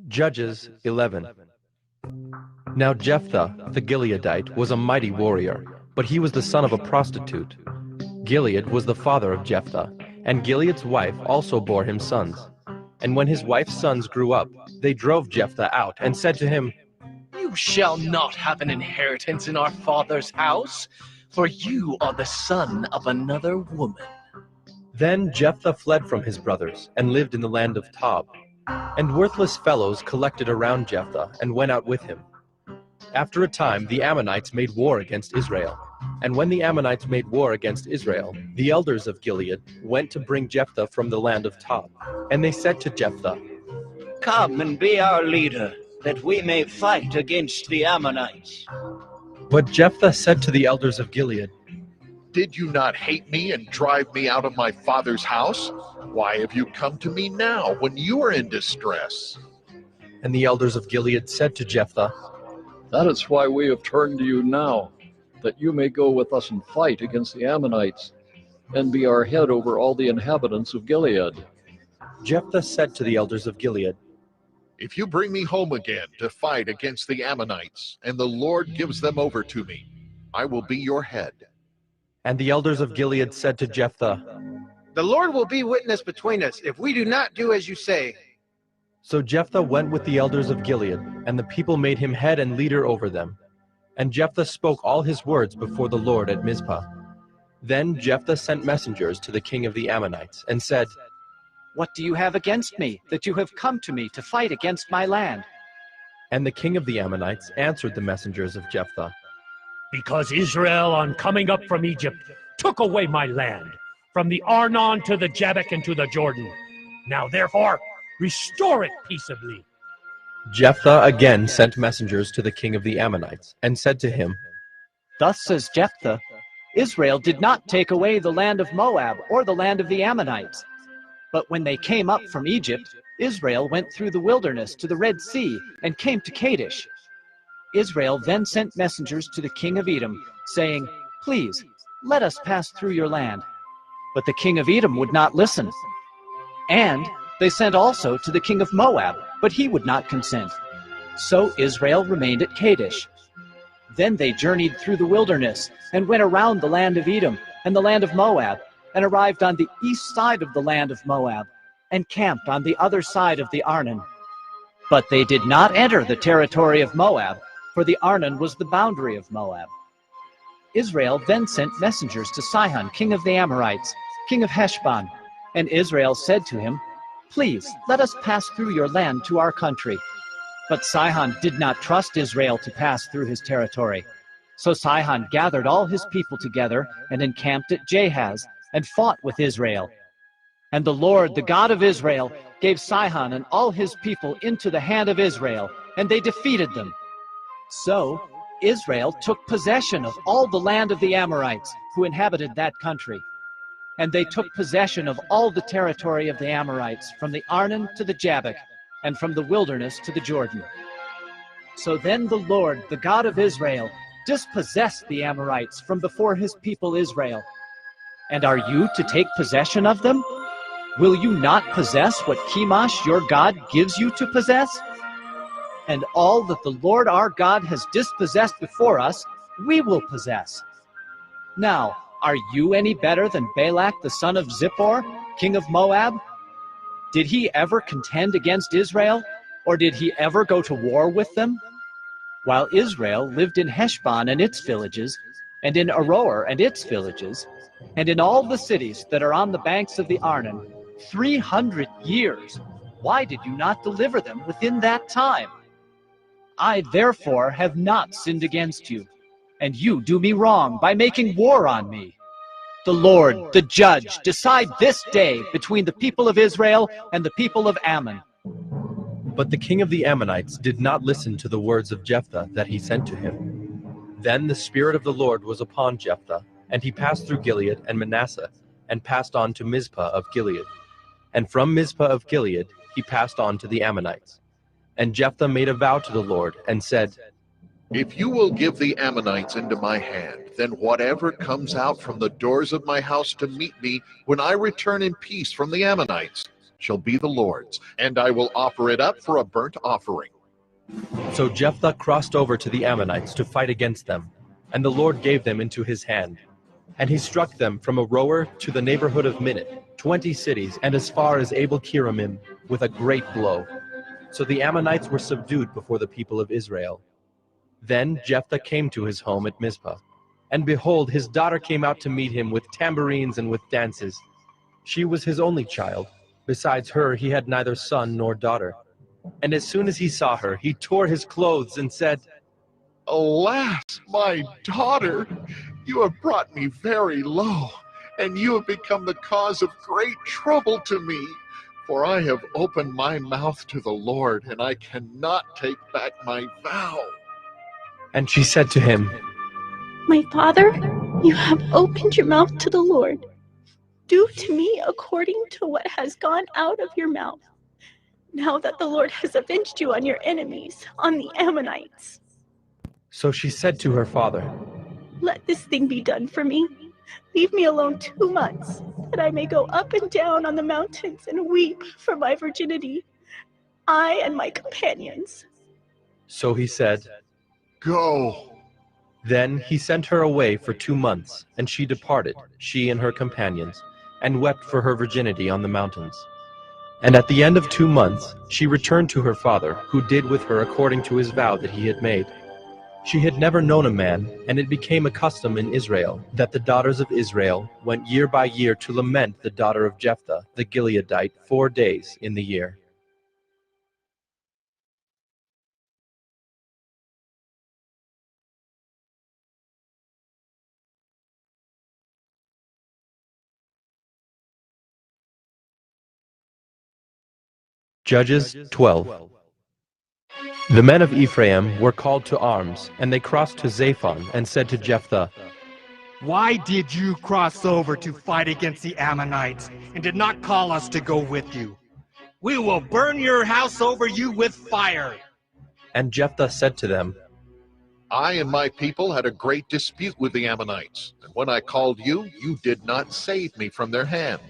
Judges 11. Now Jephthah the Gileadite was a mighty warrior, but he was the son of a prostitute. Gilead was the father of Jephthah, and Gilead's wife also bore him sons. And when his wife's sons grew up, they drove Jephthah out and said to him, You shall not have an inheritance in our father's house, for you are the son of another woman. Then Jephthah fled from his brothers and lived in the land of Tob. And worthless fellows collected around Jephthah and went out with him. After a time, the Ammonites made war against Israel. And when the Ammonites made war against Israel, the elders of Gilead went to bring Jephthah from the land of Tob. And they said to Jephthah, Come and be our leader, that we may fight against the Ammonites. But Jephthah said to the elders of Gilead, Did you not hate me and drive me out of my father's house? Why have you come to me now when you are in distress? And the elders of Gilead said to Jephthah, That is why we have turned to you now, that you may go with us and fight against the Ammonites, and be our head over all the inhabitants of Gilead. Jephthah said to the elders of Gilead, If you bring me home again to fight against the Ammonites, and the Lord gives them over to me, I will be your head. And the elders of Gilead said to Jephthah, The Lord will be witness between us if we do not do as you say. So Jephthah went with the elders of Gilead, and the people made him head and leader over them. And Jephthah spoke all his words before the Lord at Mizpah. Then Jephthah sent messengers to the king of the Ammonites, and said, What do you have against me, that you have come to me to fight against my land? And the king of the Ammonites answered the messengers of Jephthah, Because Israel, on coming up from Egypt, took away my land, from the Arnon to the Jabbok and to the Jordan. Now therefore, restore it peaceably. Jephthah again sent messengers to the king of the Ammonites, and said to him, Thus says Jephthah, Israel did not take away the land of Moab or the land of the Ammonites. But when they came up from Egypt, Israel went through the wilderness to the Red Sea and came to Kadesh. Israel then sent messengers to the king of Edom, saying, Please, let us pass through your land. But the king of Edom would not listen. And they sent also to the king of Moab, but he would not consent. So Israel remained at Kadesh. Then they journeyed through the wilderness, and went around the land of Edom and the land of Moab, and arrived on the east side of the land of Moab, and camped on the other side of the Arnon. But they did not enter the territory of Moab, for the Arnon was the boundary of Moab. Israel then sent messengers to Sihon, king of the Amorites, king of Heshbon, and Israel said to him, Please, let us pass through your land to our country. But Sihon did not trust Israel to pass through his territory. So Sihon gathered all his people together and encamped at Jahaz, and fought with Israel. And the Lord, the God of Israel, gave Sihon and all his people into the hand of Israel, and they defeated them. So Israel took possession of all the land of the Amorites who inhabited that country. And they took possession of all the territory of the Amorites, from the Arnon to the Jabbok, and from the wilderness to the Jordan. So then the Lord, the God of Israel, dispossessed the Amorites from before his people Israel. And are you to take possession of them? Will you not possess what Chemosh your God gives you to possess? And all that the Lord our God has dispossessed before us, we will possess. Now, are you any better than Balak the son of Zippor, king of Moab? Did he ever contend against Israel, or did he ever go to war with them? While Israel lived in Heshbon and its villages, and in Aroer and its villages, and in all the cities that are on the banks of the Arnon, 300 years, why did you not deliver them within that time? I therefore have not sinned against you, and you do me wrong by making war on me. The Lord, the judge, decide this day between the people of Israel and the people of Ammon. But the king of the Ammonites did not listen to the words of Jephthah that he sent to him. Then the Spirit of the Lord was upon Jephthah, and he passed through Gilead and Manasseh, and passed on to Mizpah of Gilead. And from Mizpah of Gilead he passed on to the Ammonites. And Jephthah made a vow to the Lord, and said, If you will give the Ammonites into my hand, then whatever comes out from the doors of my house to meet me when I return in peace from the Ammonites, shall be the Lord's, and I will offer it up for a burnt offering. So Jephthah crossed over to the Ammonites to fight against them, and the Lord gave them into his hand. And he struck them from Aroer to the neighborhood of Minnit, 20 cities, and as far as Abel-Keramim, with a great blow. So the Ammonites were subdued before the people of Israel. Then Jephthah came to his home at Mizpah. And behold, his daughter came out to meet him with tambourines and with dances. She was his only child. Besides her, he had neither son nor daughter. And as soon as he saw her, he tore his clothes and said, Alas, my daughter, you have brought me very low, and you have become the cause of great trouble to me. For I have opened my mouth to the Lord, and I cannot take back my vow. And she said to him, My father, you have opened your mouth to the Lord. Do to me according to what has gone out of your mouth, now that the Lord has avenged you on your enemies, on the Ammonites. So she said to her father, Let this thing be done for me. Leave me alone 2 months, that I may go up and down on the mountains and weep for my virginity, I and my companions. So he said, Go. Then he sent her away for 2 months, and she departed, she and her companions, and wept for her virginity on the mountains. And at the end of 2 months, she returned to her father, who did with her according to his vow that he had made. She had never known a man, and it became a custom in Israel that the daughters of Israel went year by year to lament the daughter of Jephthah, the Gileadite, 4 days in the year. Judges 12. The men of Ephraim were called to arms, and they crossed to Zaphon and said to Jephthah, Why did you cross over to fight against the Ammonites and did not call us to go with you? We will burn your house over you with fire. And Jephthah said to them, I and my people had a great dispute with the Ammonites, and when I called you, you did not save me from their hand.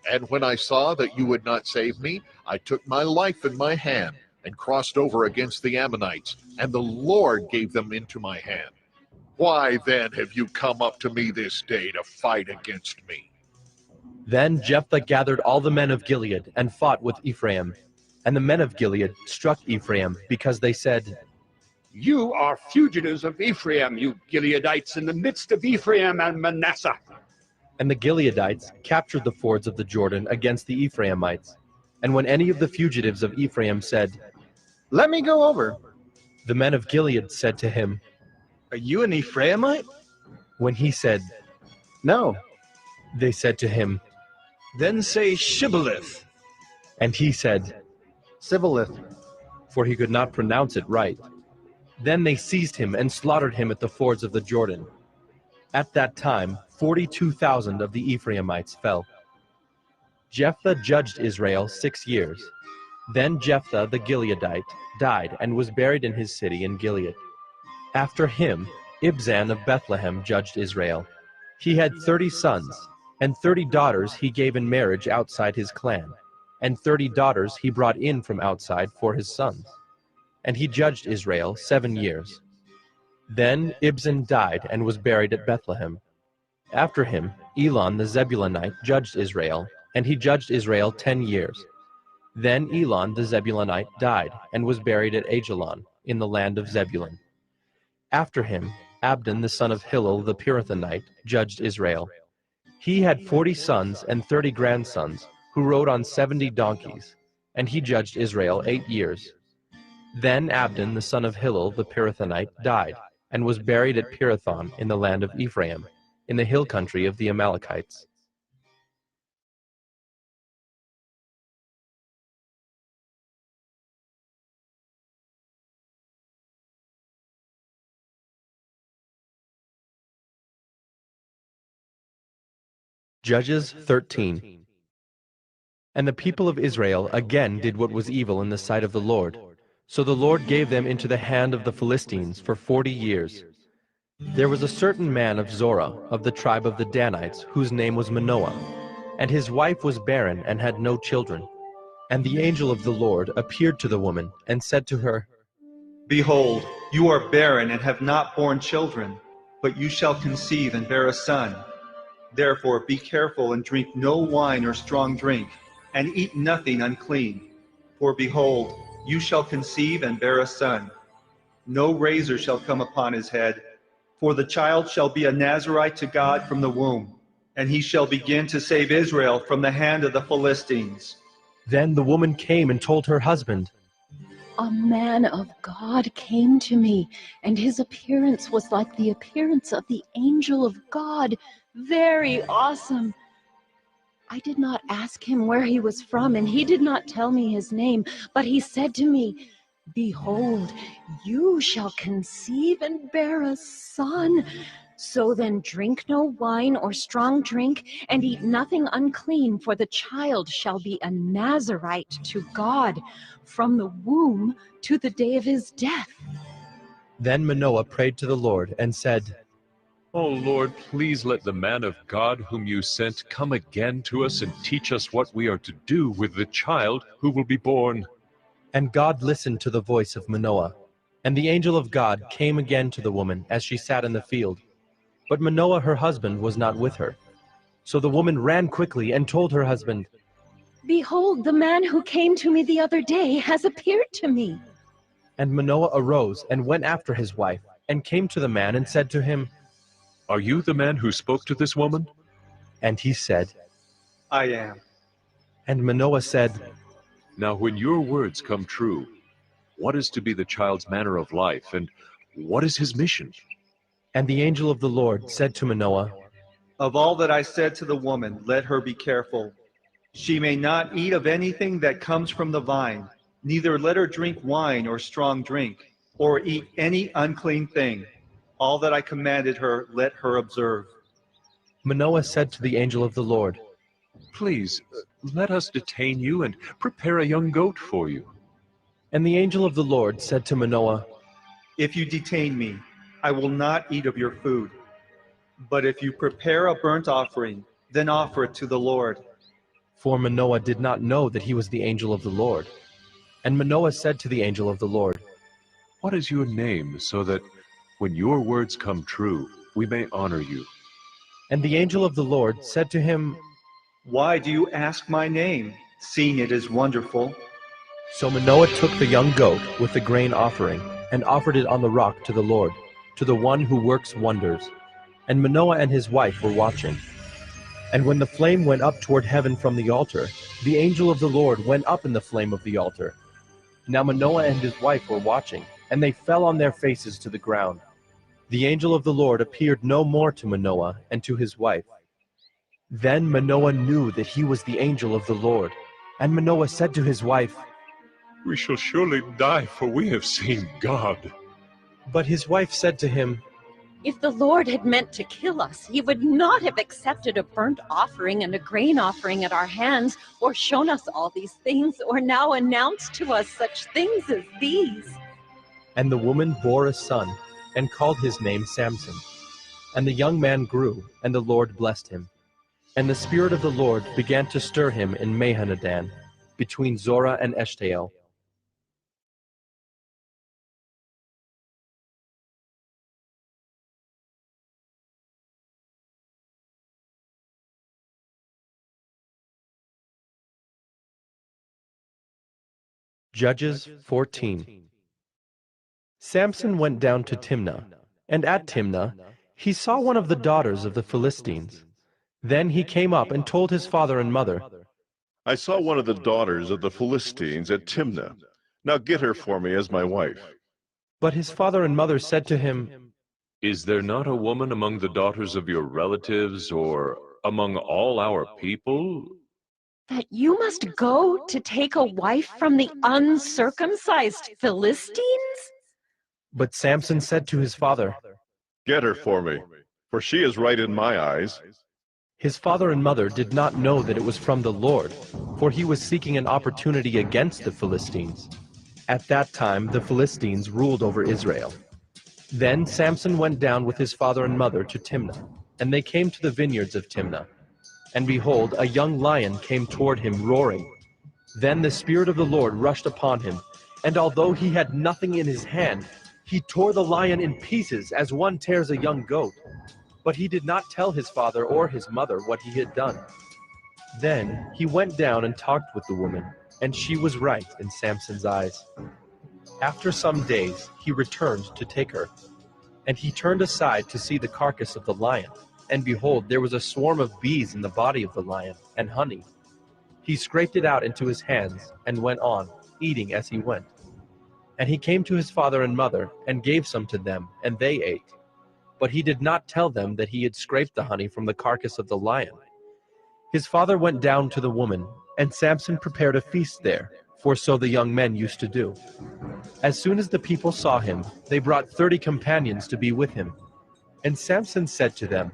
And when I saw that you would not save me, I took my life in my hand and crossed over against the Ammonites, and the Lord gave them into my hand. Why then have you come up to me this day to fight against me? Then Jephthah gathered all the men of Gilead and fought with Ephraim. And the men of Gilead struck Ephraim, because they said, You are fugitives of Ephraim, you Gileadites, in the midst of Ephraim and Manasseh. And the Gileadites captured the fords of the Jordan against the Ephraimites. And when any of the fugitives of Ephraim said, Let me go over, the men of Gilead said to him, Are you an Ephraimite? When he said, No. they said to him, Then say Shibboleth. and he said, Sibboleth. for he could not pronounce it right. Then they seized him and slaughtered him at the fords of the Jordan. At that time, 42,000 of the Ephraimites fell. Jephthah judged Israel 6 years. Then Jephthah the Gileadite died and was buried in his city in Gilead. After him, Ibzan of Bethlehem judged Israel. He had 30 sons, and 30 daughters he gave in marriage outside his clan, and 30 daughters he brought in from outside for his sons. And he judged Israel 7 years. Then Ibzan died and was buried at Bethlehem. After him, Elon the Zebulunite judged Israel, and he judged Israel 10 years. Then Elon the Zebulunite died and was buried at Ajalon in the land of Zebulun. After him, Abdon the son of Hillel the Pirathonite judged Israel. He had 40 sons and 30 grandsons, who rode on 70 donkeys, and he judged Israel 8 years. Then Abdon the son of Hillel the Pirathonite died, and was buried at Pirathon in the land of Ephraim, in the hill country of the Amalekites. Judges 13. And the people of Israel again did what was evil in the sight of the Lord. So the Lord gave them into the hand of the Philistines for 40 years. There was a certain man of Zorah, of the tribe of the Danites, whose name was Manoah. And his wife was barren and had no children. And the angel of the Lord appeared to the woman and said to her, Behold, you are barren and have not borne children, but you shall conceive and bear a son. Therefore be careful and drink no wine or strong drink, and eat nothing unclean. For behold, you shall conceive and bear a son. No razor shall come upon his head, for the child shall be a Nazirite to God from the womb, and he shall begin to save Israel from the hand of the Philistines. Then the woman came and told her husband. A man of God came to me, and his appearance was like the appearance of the angel of God, very awesome. I did not ask him where he was from, and he did not tell me his name, but he said to me, Behold, you shall conceive and bear a son. So then drink no wine or strong drink, and eat nothing unclean, for the child shall be a Nazirite to God from the womb to the day of his death. Then Manoah prayed to the Lord and said, O Lord, please let the man of God whom you sent come again to us and teach us what we are to do with the child who will be born. And God listened to the voice of Manoah. And the angel of God came again to the woman as she sat in the field. But Manoah, her husband, was not with her. So the woman ran quickly and told her husband, Behold, the man who came to me the other day has appeared to me. And Manoah arose and went after his wife, and came to the man and said to him, Are you the man who spoke to this woman? And he said, I am. And Manoah said, Now when your words come true, what is to be the child's manner of life, and what is his mission? And the angel of the Lord said to Manoah, Of all that I said to the woman, let her be careful. She may not eat of anything that comes from the vine, neither let her drink wine or strong drink, or eat any unclean thing. All that I commanded her, let her observe. Manoah said to the angel of the Lord, Please, let us detain you and prepare a young goat for you. And the angel of the Lord said to Manoah, If you detain me, I will not eat of your food. But if you prepare a burnt offering, then offer it to the Lord. For Manoah did not know that he was the angel of the Lord. And Manoah said to the angel of the Lord, What is your name, so that when your words come true, we may honor you? And the angel of the Lord said to him, Why do you ask my name, seeing it is wonderful? So Manoah took the young goat with the grain offering, and offered it on the rock to the Lord, to the one who works wonders. And Manoah and his wife were watching. And when the flame went up toward heaven from the altar, the angel of the Lord went up in the flame of the altar. Now Manoah and his wife were watching, and they fell on their faces to the ground. The angel of the Lord appeared no more to Manoah and to his wife. Then Manoah knew that he was the angel of the Lord. And Manoah said to his wife, We shall surely die, for we have seen God. But his wife said to him, If the Lord had meant to kill us, he would not have accepted a burnt offering and a grain offering at our hands, or shown us all these things, or now announced to us such things as these. And the woman bore a son, and called his name Samson. And the young man grew, and the Lord blessed him. And the Spirit of the Lord began to stir him in Mahanadan, between Zorah and Eshtaol. Judges 14. Samson went down to Timnah, and at Timnah he saw one of the daughters of the Philistines. Then he came up and told his father and mother, I saw one of the daughters of the Philistines at Timnah. Now get her for me as my wife. But his father and mother said to him, Is there not a woman among the daughters of your relatives, or among all our people? That you must go to take a wife from the uncircumcised Philistines? But Samson said to his father, Get her for me, for she is right in my eyes. His father and mother did not know that it was from the Lord, for he was seeking an opportunity against the Philistines. At that time the Philistines ruled over Israel. Then Samson went down with his father and mother to Timnah, and they came to the vineyards of Timnah. And behold, a young lion came toward him roaring. Then the Spirit of the Lord rushed upon him, and although he had nothing in his hand, he tore the lion in pieces as one tears a young goat. But he did not tell his father or his mother what he had done. Then he went down and talked with the woman, and she was right in Samson's eyes. After some days he returned to take her, and he turned aside to see the carcass of the lion, and behold, there was a swarm of bees in the body of the lion, and honey. He scraped it out into his hands, and went on, eating as he went. And he came to his father and mother, and gave some to them, and they ate. But he did not tell them that he had scraped the honey from the carcass of the lion. His father went down to the woman, and Samson prepared a feast there, for so the young men used to do. As soon as the people saw him, they brought 30 companions to be with him. And Samson said to them,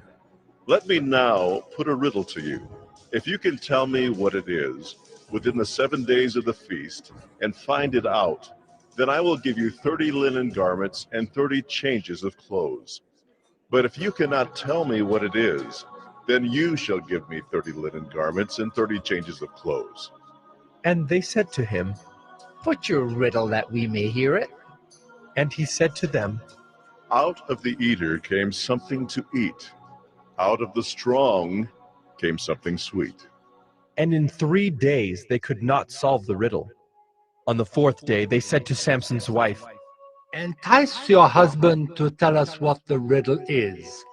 Let me now put a riddle to you. If you can tell me what it is within the 7 days of the feast, and find it out, then I will give you 30 linen garments and 30 changes of clothes. But if you cannot tell me what it is, then you shall give me 30 linen garments and 30 changes of clothes. And they said to him, Put your riddle that we may hear it. And he said to them, Out of the eater came something to eat. Out of the strong came something sweet. And in 3 days they could not solve the riddle. On the 4th day they said to Samson's wife, Entice your husband to tell us what the riddle is,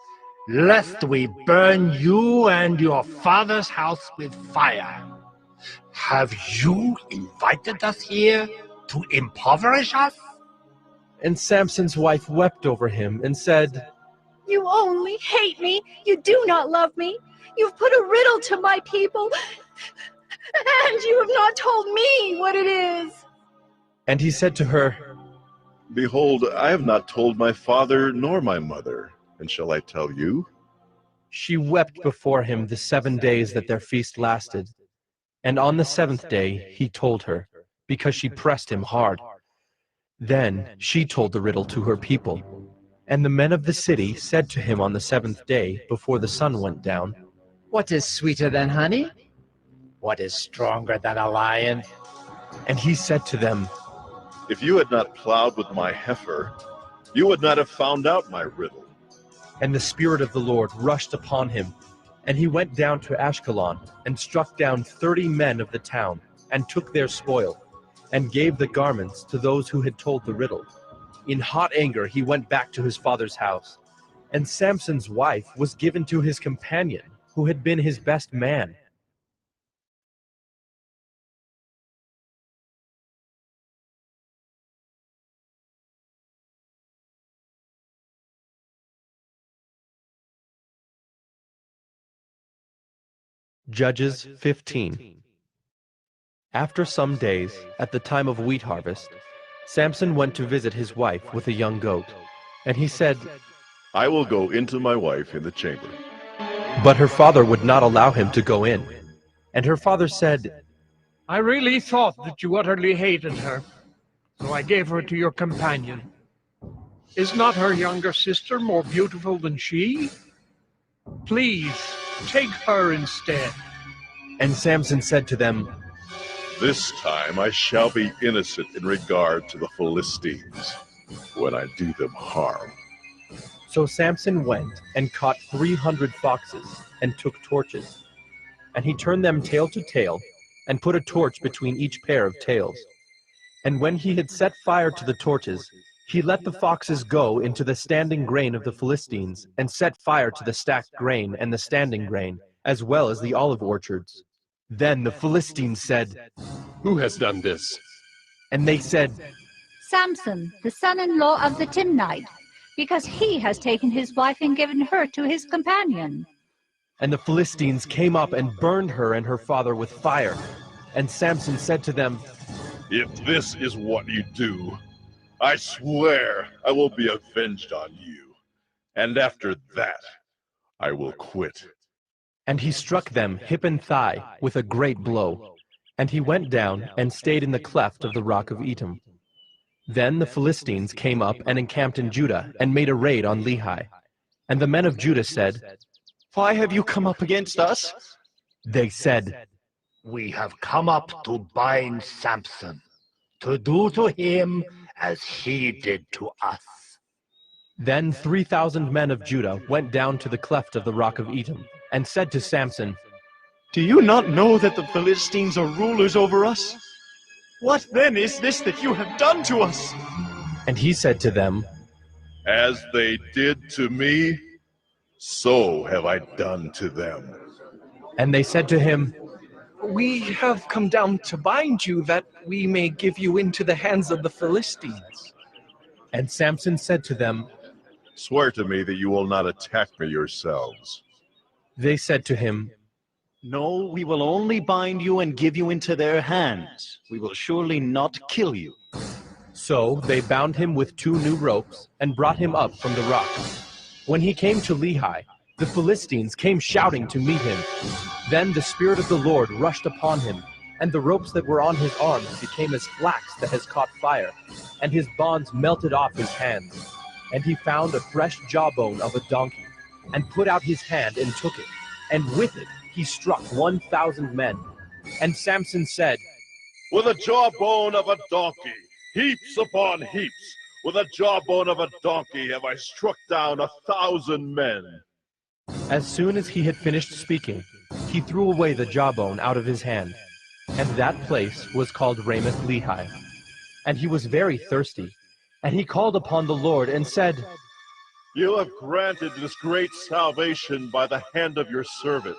lest we burn you and your father's house with fire. Have you invited us here to impoverish us? And Samson's wife wept over him and said, You only hate me. You do not love me. You've put a riddle to my people, and you have not told me what it is. And he said to her, Behold, I have not told my father nor my mother, and shall I tell you? She wept before him the 7 days that their feast lasted. And on the 7th day he told her, because she pressed him hard. Then she told the riddle to her people. And the men of the city said to him on the 7th day, before the sun went down, What is sweeter than honey? What is stronger than a lion? And he said to them, If you had not plowed with my heifer, you would not have found out my riddle. And the Spirit of the Lord rushed upon him, and he went down to Ashkelon, and struck down 30 men of the town, and took their spoil, and gave the garments to those who had told the riddle. In hot anger he went back to his father's house, and Samson's wife was given to his companion, who had been his best man. Judges 15. After some days, at the time of wheat harvest, Samson went to visit his wife with a young goat, and he said, I will go into my wife in the chamber. But her father would not allow him to go in. And her father said, I really thought that you utterly hated her, so I gave her to your companion. Is not her younger sister more beautiful than she? Please, take her instead. And Samson said to them, This time I shall be innocent in regard to the Philistines, when I do them harm. So Samson went and caught 300 foxes, and took torches. And he turned them tail to tail, and put a torch between each pair of tails. And when he had set fire to the torches, he let the foxes go into the standing grain of the Philistines, and set fire to the stacked grain and the standing grain, as well as the olive orchards. Then the Philistines said, Who has done this? And they said, Samson, the son-in-law of the Timnite, because he has taken his wife and given her to his companion. And the Philistines came up and burned her and her father with fire. And Samson said to them, If this is what you do, I swear I will be avenged on you. And after that, I will quit. And he struck them hip and thigh with a great blow. And he went down and stayed in the cleft of the rock of Etam. Then the Philistines came up and encamped in Judah, and made a raid on Lehi. And the men of Judah said, Why have you come up against us? They said, We have come up to bind Samson, to do to him as he did to us. Then 3,000 men of Judah went down to the cleft of the rock of Etam, and said to Samson, Do you not know that the Philistines are rulers over us? What then is this that you have done to us? And he said to them, As they did to me, so have I done to them. And they said to him, We have come down to bind you, that we may give you into the hands of the Philistines. And Samson said to them, Swear to me that you will not attack me yourselves. They said to him, No, we will only bind you and give you into their hands. We will surely not kill you. So they bound him with 2 new ropes, and brought him up from the rock. When he came to Lehi, the Philistines came shouting to meet him. Then the Spirit of the Lord rushed upon him, and the ropes that were on his arms became as flax that has caught fire, and his bonds melted off his hands. And he found a fresh jawbone of a donkey, and put out his hand and took it, and with it he struck 1,000 men. And Samson said, With a jawbone of a donkey, heaps upon heaps, with a jawbone of a donkey have I struck down 1,000 men. As soon as he had finished speaking, he threw away the jawbone out of his hand, and that place was called Ramoth Lehi. And he was very thirsty, and he called upon the Lord and said, You have granted this great salvation by the hand of your servant.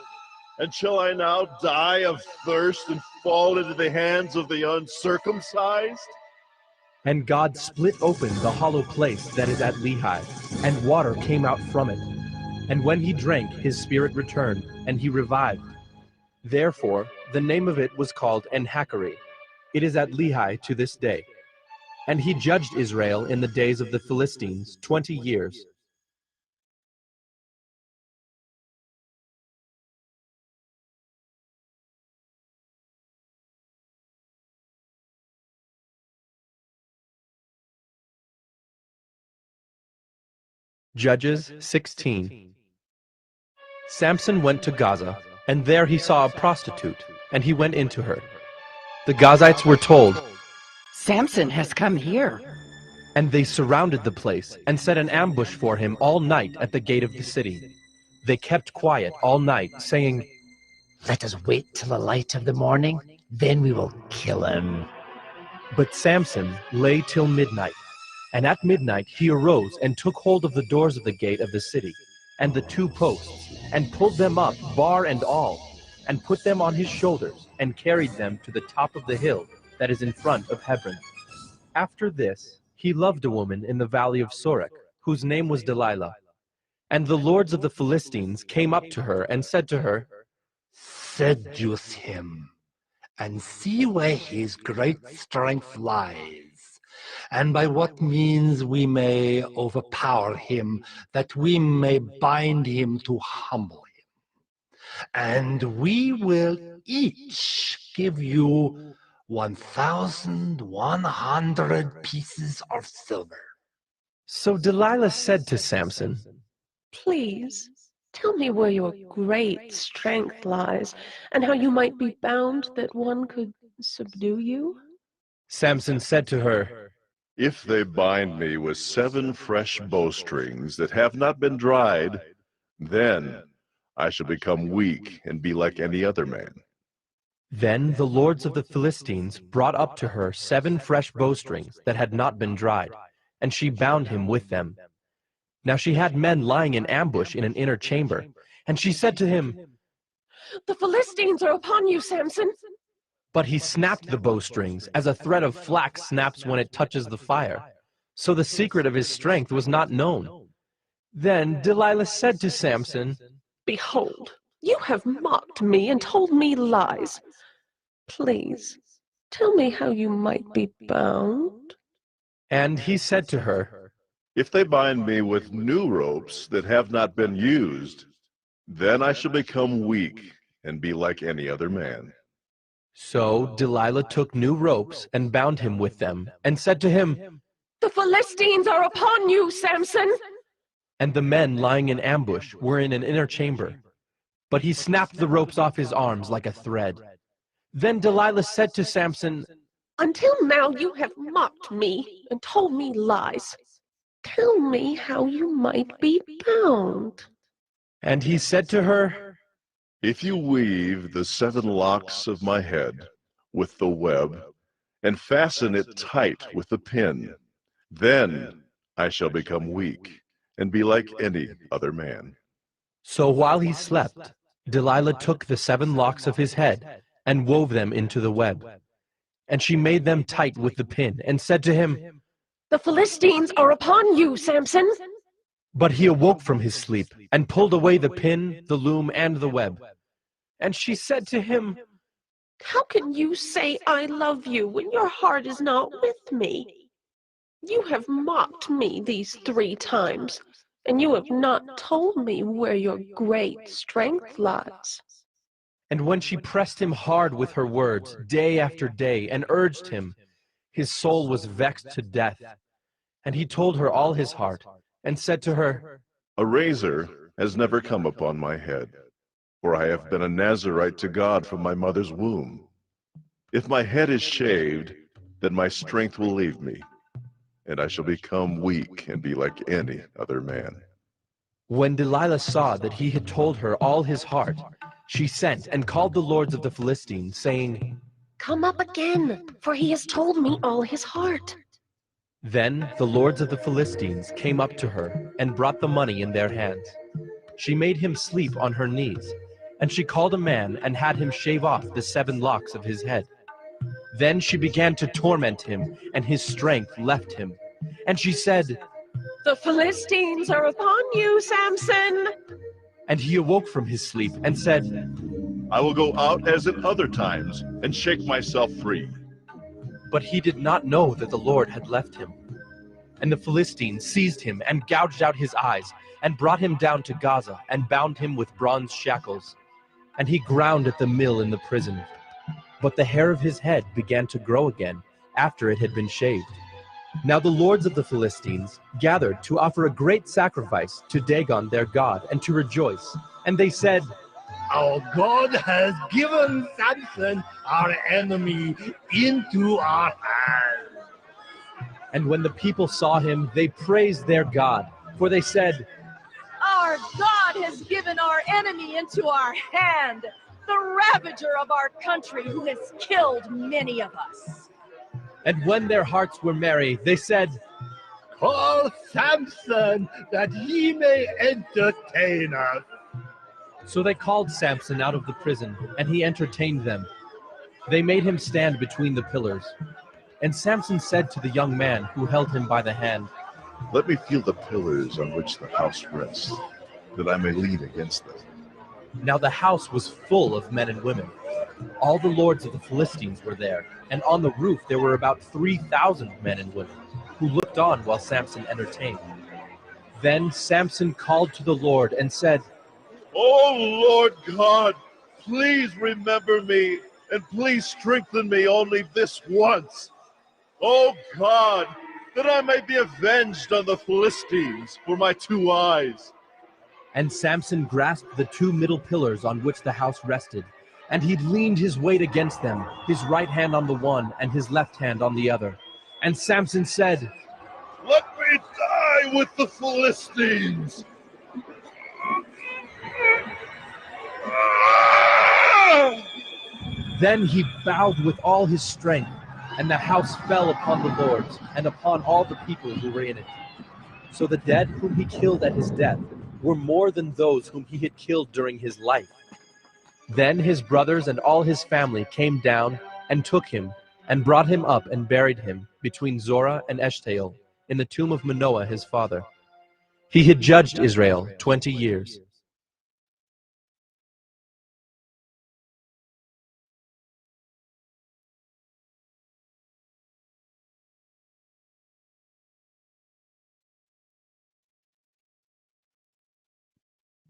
And shall I now die of thirst and fall into the hands of the uncircumcised? And God split open the hollow place that is at Lehi, and water came out from it. And when he drank, his spirit returned, and he revived. Therefore, the name of it was called En-Hakkore. It is at Lehi to this day. And he judged Israel in the days of the Philistines 20 years. Judges 16. Samson went to Gaza, and there he saw a prostitute, and he went into her. The Gazites were told, Samson has come here. And they surrounded the place, and set an ambush for him all night at the gate of the city. They kept quiet all night, saying, Let us wait till the light of the morning, then we will kill him. But Samson lay till midnight. And at midnight he arose and took hold of the doors of the gate of the city, and the 2 posts, and pulled them up, bar and all, and put them on his shoulders, and carried them to the top of the hill that is in front of Hebron. After this, he loved a woman in the valley of Sorek, whose name was Delilah. And the lords of the Philistines came up to her and said to her, Seduce him, and see where his great strength lies, and by what means we may overpower him, that we may bind him to humble him. And we will each give you 1,100 pieces of silver. So Delilah said to Samson, Please, tell me where your great strength lies, and how you might be bound that one could subdue you. Samson said to her, If they bind me with 7 fresh bowstrings that have not been dried, then I shall become weak and be like any other man. Then the lords of the Philistines brought up to her 7 fresh bowstrings that had not been dried, and she bound him with them. Now she had men lying in ambush in an inner chamber, and she said to him, The Philistines are upon you, Samson. But he snapped the bowstrings, as a thread of flax snaps when it touches the fire. So the secret of his strength was not known. Then Delilah said to Samson, Behold, you have mocked me and told me lies. Please, tell me how you might be bound. And he said to her, If they bind me with new ropes that have not been used, then I shall become weak and be like any other man. So Delilah took new ropes and bound him with them, and said to him, The Philistines are upon you, Samson. And the men lying in ambush were in an inner chamber. But he snapped the ropes off his arms like a thread. Then Delilah said to Samson, Until now you have mocked me and told me lies. Tell me how you might be bound. And he said to her, If you weave the 7 locks of my head with the web, and fasten it tight with the pin, then I shall become weak and be like any other man. So while he slept, Delilah took the 7 locks of his head and wove them into the web. And she made them tight with the pin, and said to him, The Philistines are upon you, Samson. But he awoke from his sleep, and pulled away the pin, the loom, and the web. And she said to him, How can you say I love you when your heart is not with me? You have mocked me these 3 times, and you have not told me where your great strength lies. And when she pressed him hard with her words, day after day, and urged him, his soul was vexed to death. And he told her all his heart, and said to her, A razor has never come upon my head, for I have been a Nazirite to God from my mother's womb. If my head is shaved, then my strength will leave me, and I shall become weak and be like any other man. When Delilah saw that he had told her all his heart, she sent and called the lords of the Philistines, saying, Come up again, for he has told me all his heart. Then the lords of the Philistines came up to her and brought the money in their hands. She made him sleep on her knees, and she called a man and had him shave off the 7 locks of his head. Then she began to torment him, and his strength left him. And she said, The Philistines are upon you, Samson. And he awoke from his sleep and said, I will go out as at other times and shake myself free. But he did not know that the Lord had left him. And the Philistines seized him and gouged out his eyes, and brought him down to Gaza, and bound him with bronze shackles. And he ground at the mill in the prison. But the hair of his head began to grow again after it had been shaved. Now the lords of the Philistines gathered to offer a great sacrifice to Dagon their god, and to rejoice. And they said, Our God has given Samson, our enemy, into our hands. And when the people saw him, they praised their God, for they said, Our God has given our enemy into our hand, the ravager of our country who has killed many of us. And when their hearts were merry, they said, Call Samson, that he may entertain us. So they called Samson out of the prison, and he entertained them. They made him stand between the pillars. And Samson said to the young man who held him by the hand, Let me feel the pillars on which the house rests, that I may lean against them. Now the house was full of men and women. All the lords of the Philistines were there, and on the roof there were about 3,000 men and women, who looked on while Samson entertained. Then Samson called to the Lord and said, Oh Lord God, please remember me, and please strengthen me only this once. Oh God, that I may be avenged on the Philistines for my 2 eyes. And Samson grasped the 2 middle pillars on which the house rested, and he leaned his weight against them, his right hand on the one and his left hand on the other. And Samson said, Let me die with the Philistines. Then he bowed with all his strength, and the house fell upon the lords and upon all the people who were in it. So the dead whom he killed at his death were more than those whom he had killed during his life. Then his brothers and all his family came down and took him and brought him up and buried him between Zorah and Eshtaol in the tomb of Manoah his father. He had judged Israel 20 years.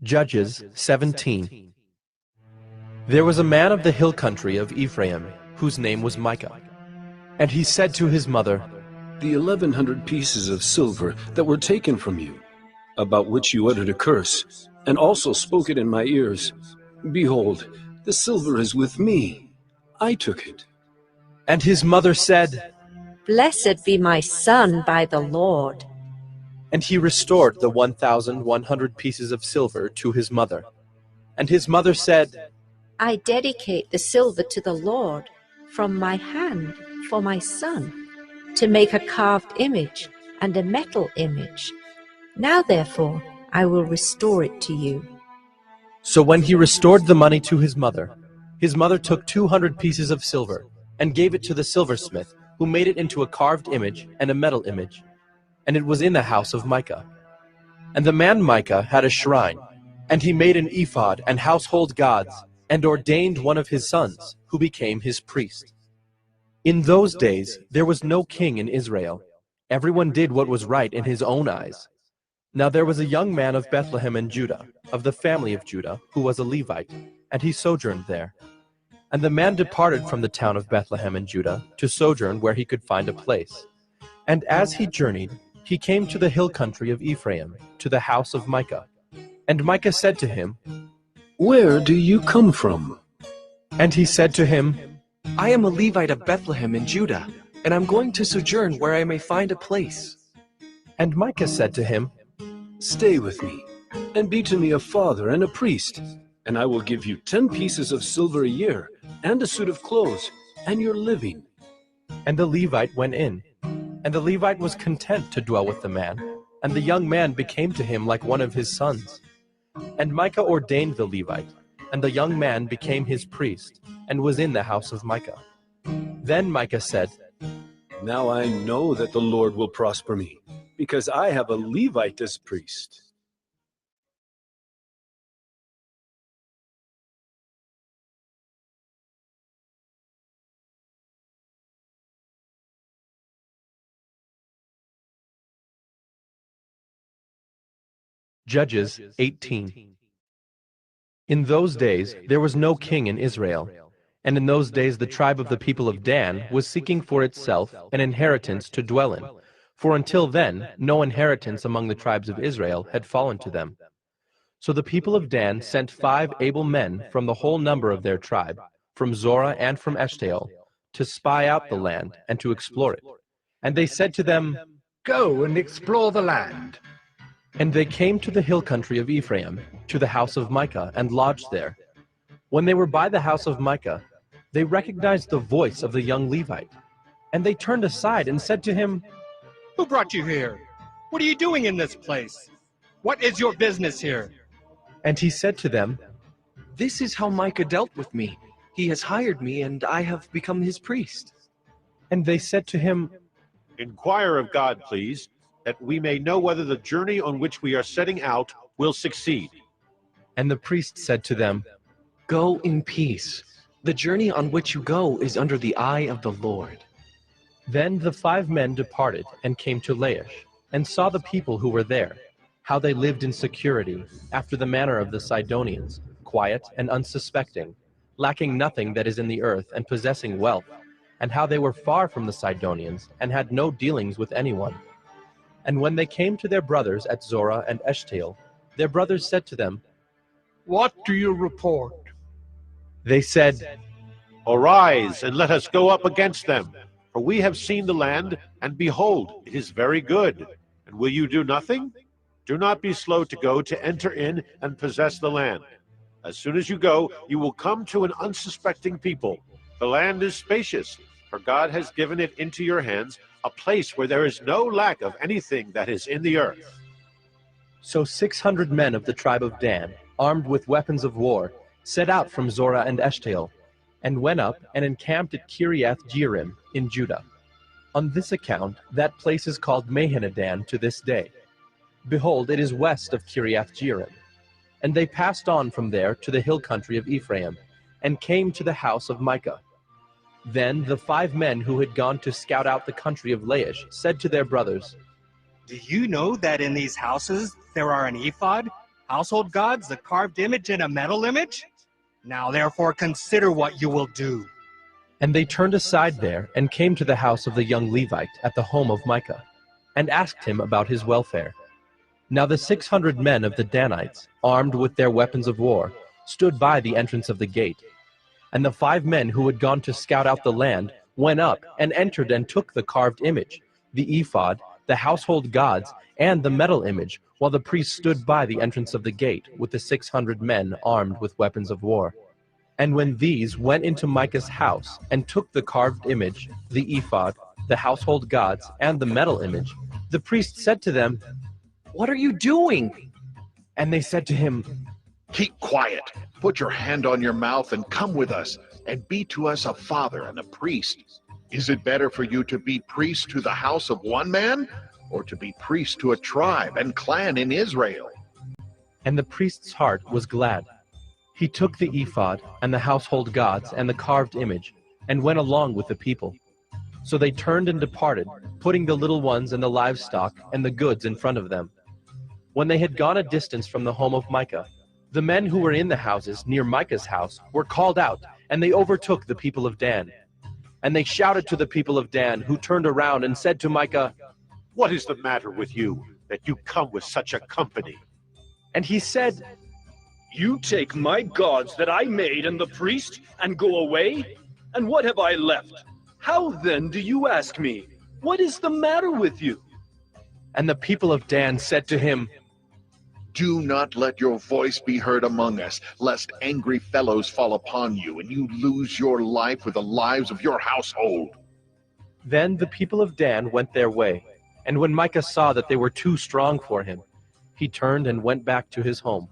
Judges 17. There was a man of the hill country of Ephraim, whose name was Micah. And he said to his mother, The 1,100 pieces of silver that were taken from you, about which you uttered a curse, and also spoke it in my ears, behold, the silver is with me. I took it. And his mother said, Blessed be my son by the Lord. and he restored the 1,100 pieces of silver to his mother. And his mother said, I dedicate the silver to the Lord from my hand for my son, to make a carved image and a metal image. Now therefore I will restore it to you. So when he restored the money to his mother took 200 pieces of silver and gave it to the silversmith, who made it into a carved image and a metal image. And it was in the house of Micah. And the man Micah had a shrine, and he made an ephod and household gods, and ordained one of his sons, who became his priest. In those days there was no king in Israel. Everyone did what was right in his own eyes. Now there was a young man of Bethlehem in Judah, of the family of Judah, who was a Levite, and he sojourned there. And the man departed from the town of Bethlehem in Judah to sojourn where he could find a place. And as he journeyed, he came to the hill country of Ephraim, to the house of Micah. And Micah said to him, Where do you come from? And he said to him, I am a Levite of Bethlehem in Judah, and I'm going to sojourn where I may find a place. And Micah said to him, Stay with me, and be to me a father and a priest, and I will give you 10 pieces of silver a year, and a suit of clothes, and your living. And the Levite went in. And the Levite was content to dwell with the man, and the young man became to him like one of his sons. And Micah ordained the Levite, and the young man became his priest, and was in the house of Micah. Then Micah said, Now I know that the Lord will prosper me, because I have a Levite as priest. Judges 18. In those days there was no king in Israel, and in those days the tribe of the people of Dan was seeking for itself an inheritance to dwell in, for until then no inheritance among the tribes of Israel had fallen to them. So the people of Dan sent 5 able men from the whole number of their tribe, from Zorah and from Eshtaol, to spy out the land and to explore it. And they said to them, Go and explore the land. And they came to the hill country of Ephraim, to the house of Micah, and lodged there. When they were by the house of Micah, they recognized the voice of the young Levite. And they turned aside and said to him, Who brought you here? What are you doing in this place? What is your business here? And he said to them, This is how Micah dealt with me. He has hired me, and I have become his priest. And they said to him, Inquire of God, please, that we may know whether the journey on which we are setting out will succeed. And the priest said to them, Go in peace. The journey on which you go is under the eye of the Lord. Then the 5 men departed and came to Laish, and saw the people who were there, how they lived in security, after the manner of the Sidonians, quiet and unsuspecting, lacking nothing that is in the earth, and possessing wealth, and how they were far from the Sidonians, and had no dealings with anyone. And when they came to their brothers at Zorah and Eshtaol, their brothers said to them, What do you report? They said, Arise, and let us go up against them, for we have seen the land, and behold, it is very good. And will you do nothing? Do not be slow to go to enter in and possess the land. As soon as you go, you will come to an unsuspecting people. The land is spacious, for God has given it into your hands, a place where there is no lack of anything that is in the earth. So 600 men of the tribe of Dan, armed with weapons of war, set out from Zorah and Eshtaol, and went up and encamped at Kiriath-Jearim in Judah. On this account, that place is called Mahanadan to this day. Behold, it is west of Kiriath-Jearim. And they passed on from there to the hill country of Ephraim, and came to the house of Micah. Then the 5 men who had gone to scout out the country of Laish said to their brothers, Do you know that in these houses there are an ephod, household gods, a carved image, and a metal image? Now therefore consider what you will do. And they turned aside there, and came to the house of the young Levite at the home of Micah, and asked him about his welfare. Now the 600 men of the Danites, armed with their weapons of war, stood by the entrance of the gate. And the 5 men who had gone to scout out the land went up and entered and took the carved image, the ephod, the household gods, and the metal image, while the priests stood by the entrance of the gate with the 600 men armed with weapons of war. And when these went into Micah's house and took the carved image, the ephod, the household gods, and the metal image, the priest said to them, "What are you doing?" And they said to him, "Keep quiet. Put your hand on your mouth and come with us, and be to us a father and a priest. Is it better for you to be priest to the house of one man, or to be priest to a tribe and clan in Israel?" And the priest's heart was glad. He took the ephod and the household gods and the carved image, and went along with the people. So they turned and departed, putting the little ones and the livestock and the goods in front of them. When they had gone a distance from the home of Micah, the men who were in the houses near Micah's house were called out, and they overtook the people of Dan. And they shouted to the people of Dan, who turned around and said to Micah, "What is the matter with you, that you come with such a company?" And he said, "You take my gods that I made and the priest and go away? And what have I left? How then do you ask me, what is the matter with you?" And the people of Dan said to him, "Do not let your voice be heard among us, lest angry fellows fall upon you, and you lose your life with the lives of your household." Then the people of Dan went their way, and when Micah saw that they were too strong for him, he turned and went back to his home.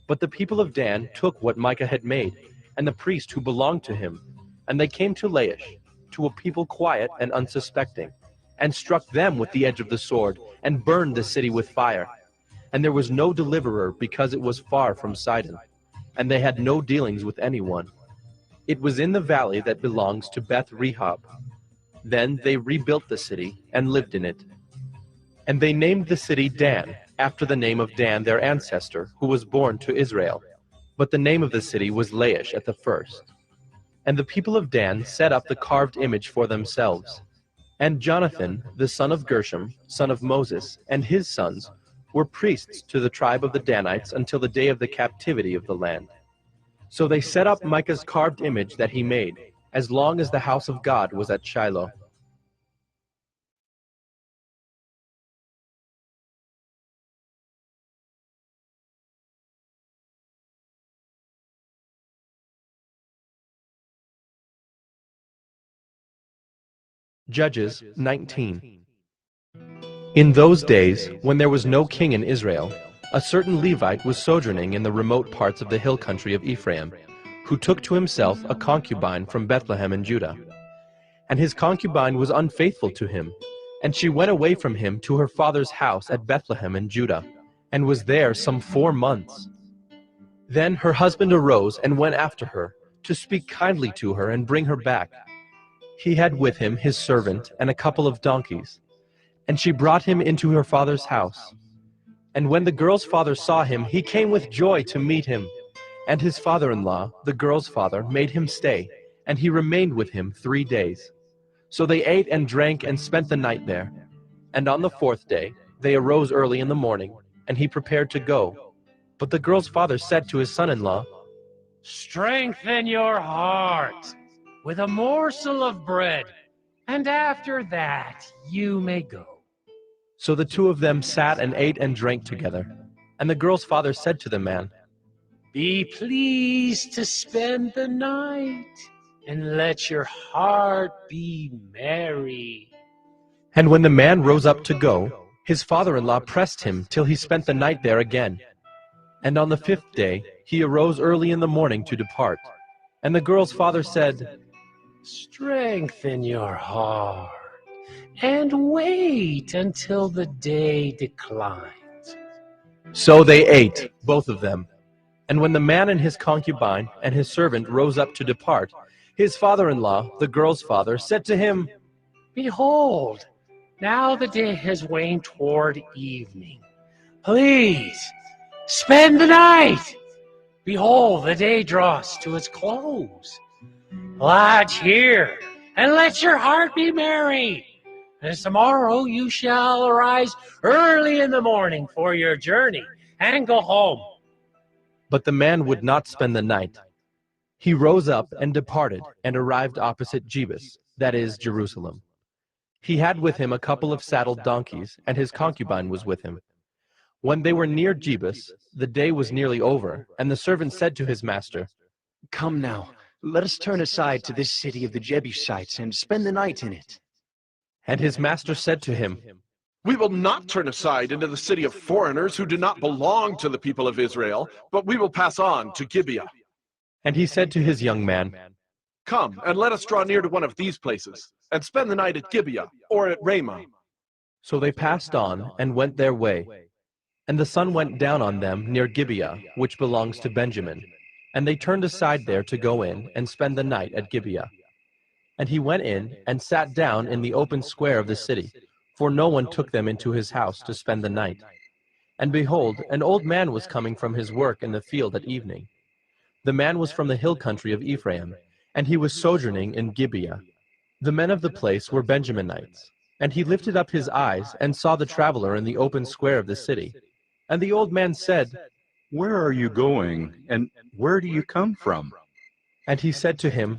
But the people of Dan took what Micah had made, and the priest who belonged to him, and they came to Laish, to a people quiet and unsuspecting, and struck them with the edge of the sword, and burned the city with fire. And there was no deliverer, because it was far from Sidon, and they had no dealings with anyone. It was in the valley that belongs to Beth Rehob. Then they rebuilt the city and lived in it. And they named the city Dan, after the name of Dan their ancestor, who was born to Israel. But the name of the city was Laish at the first. And the people of Dan set up the carved image for themselves. And Jonathan, the son of Gershom, son of Moses, and his sons, were priests to the tribe of the Danites until the day of the captivity of the land. So they set up Micah's carved image that he made, as long as the house of God was at Shiloh. Judges 19. In those days, when there was no king in Israel, a certain Levite was sojourning in the remote parts of the hill country of Ephraim, who took to himself a concubine from Bethlehem in Judah. And his concubine was unfaithful to him, and she went away from him to her father's house at Bethlehem in Judah, and was there some 4 months. Then her husband arose and went after her, to speak kindly to her and bring her back. He had with him his servant and a couple of donkeys, and she brought him into her father's house. And when the girl's father saw him, he came with joy to meet him. And his father-in-law, the girl's father, made him stay, and he remained with him 3 days. So they ate and drank and spent the night there. And on the 4th day, they arose early in the morning, and he prepared to go. But the girl's father said to his son-in-law, "Strengthen your heart with a morsel of bread, and after that you may go." So the 2 of them sat and ate and drank together. And the girl's father said to the man, "Be pleased to spend the night, and let your heart be merry." And when the man rose up to go, his father-in-law pressed him till he spent the night there again. And on the 5th day he arose early in the morning to depart. And the girl's father said, "Strengthen your heart, and wait until the day declines." So they ate, both of them. And when the man and his concubine and his servant rose up to depart, his father-in-law, the girl's father, said to him, "Behold, now the day has waned toward evening. Please, spend the night. Behold, the day draws to its close. Lodge here, and let your heart be merry. And tomorrow you shall arise early in the morning for your journey, and go home." But the man would not spend the night. He rose up and departed and arrived opposite Jebus, that is, Jerusalem. He had with him a couple of saddled donkeys, and his concubine was with him. When they were near Jebus, the day was nearly over, and the servant said to his master, Come now, let us turn aside to this city of the Jebusites and spend the night in it. And his master said to him, We will not turn aside into the city of foreigners who do not belong to the people of Israel, but we will pass on to Gibeah. And he said to his young man, Come, and let us draw near to one of these places, and spend the night at Gibeah, or at Ramah. So they passed on and went their way. And the sun went down on them near Gibeah, which belongs to Benjamin. And they turned aside there to go in and spend the night at Gibeah. And he went in and sat down in the open square of the city, for no one took them into his house to spend the night. And behold, an old man was coming from his work in the field at evening. The man was from the hill country of Ephraim, and he was sojourning in Gibeah. The men of the place were Benjaminites. And he lifted up his eyes and saw the traveler in the open square of the city. And the old man said, Where are you going, and where do you come from? And he said to him,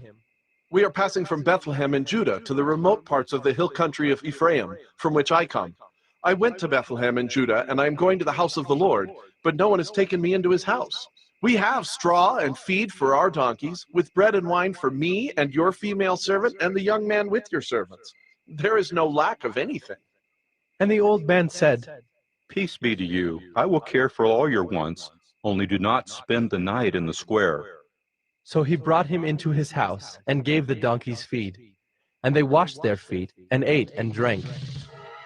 We are passing from Bethlehem in Judah to the remote parts of the hill country of Ephraim, from which I come. I went to Bethlehem in Judah, and I am going to the house of the Lord, but no one has taken me into his house. We have straw and feed for our donkeys, with bread and wine for me and your female servant and the young man with your servants. There is no lack of anything. And the old man said, Peace be to you. I will care for all your wants, only do not spend the night in the square. So he brought him into his house and gave the donkeys feed. And they washed their feet and ate and drank.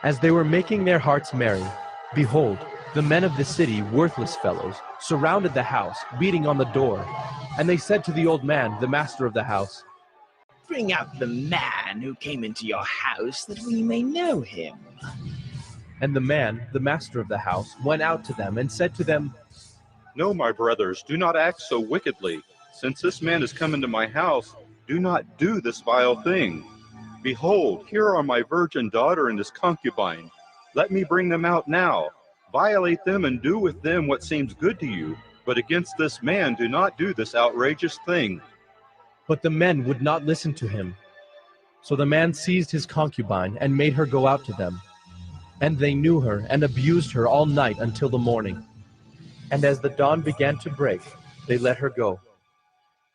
As they were making their hearts merry, behold, the men of the city, worthless fellows, surrounded the house, beating on the door. And they said to the old man, the master of the house, Bring out the man who came into your house, that we may know him. And the man, the master of the house, went out to them and said to them, No, my brothers, do not act so wickedly. Since this man has come into my house, do not do this vile thing. Behold, here are my virgin daughter and his concubine. Let me bring them out now. Violate them and do with them what seems good to you. But against this man do not do this outrageous thing. But the men would not listen to him. So the man seized his concubine and made her go out to them. And they knew her and abused her all night until the morning. And as the dawn began to break, they let her go.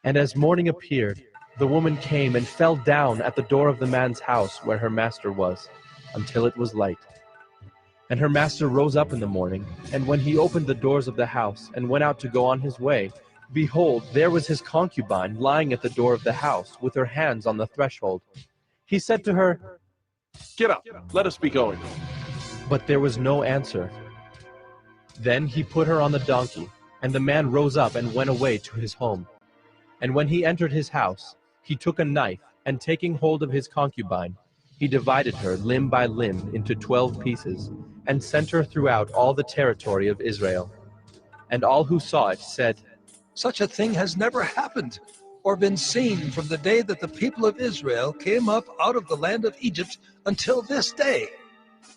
And as morning appeared, the woman came and fell down at the door of the man's house where her master was, until it was light. And her master rose up in the morning, and when he opened the doors of the house and went out to go on his way, behold, there was his concubine lying at the door of the house, with her hands on the threshold. He said to her, Get up, let us be going. But there was no answer. Then he put her on the donkey, and the man rose up and went away to his home. And when he entered his house, he took a knife, and taking hold of his concubine, he divided her limb by limb into 12 pieces, and sent her throughout all the territory of Israel. And all who saw it said, Such a thing has never happened or been seen from the day that the people of Israel came up out of the land of Egypt until this day.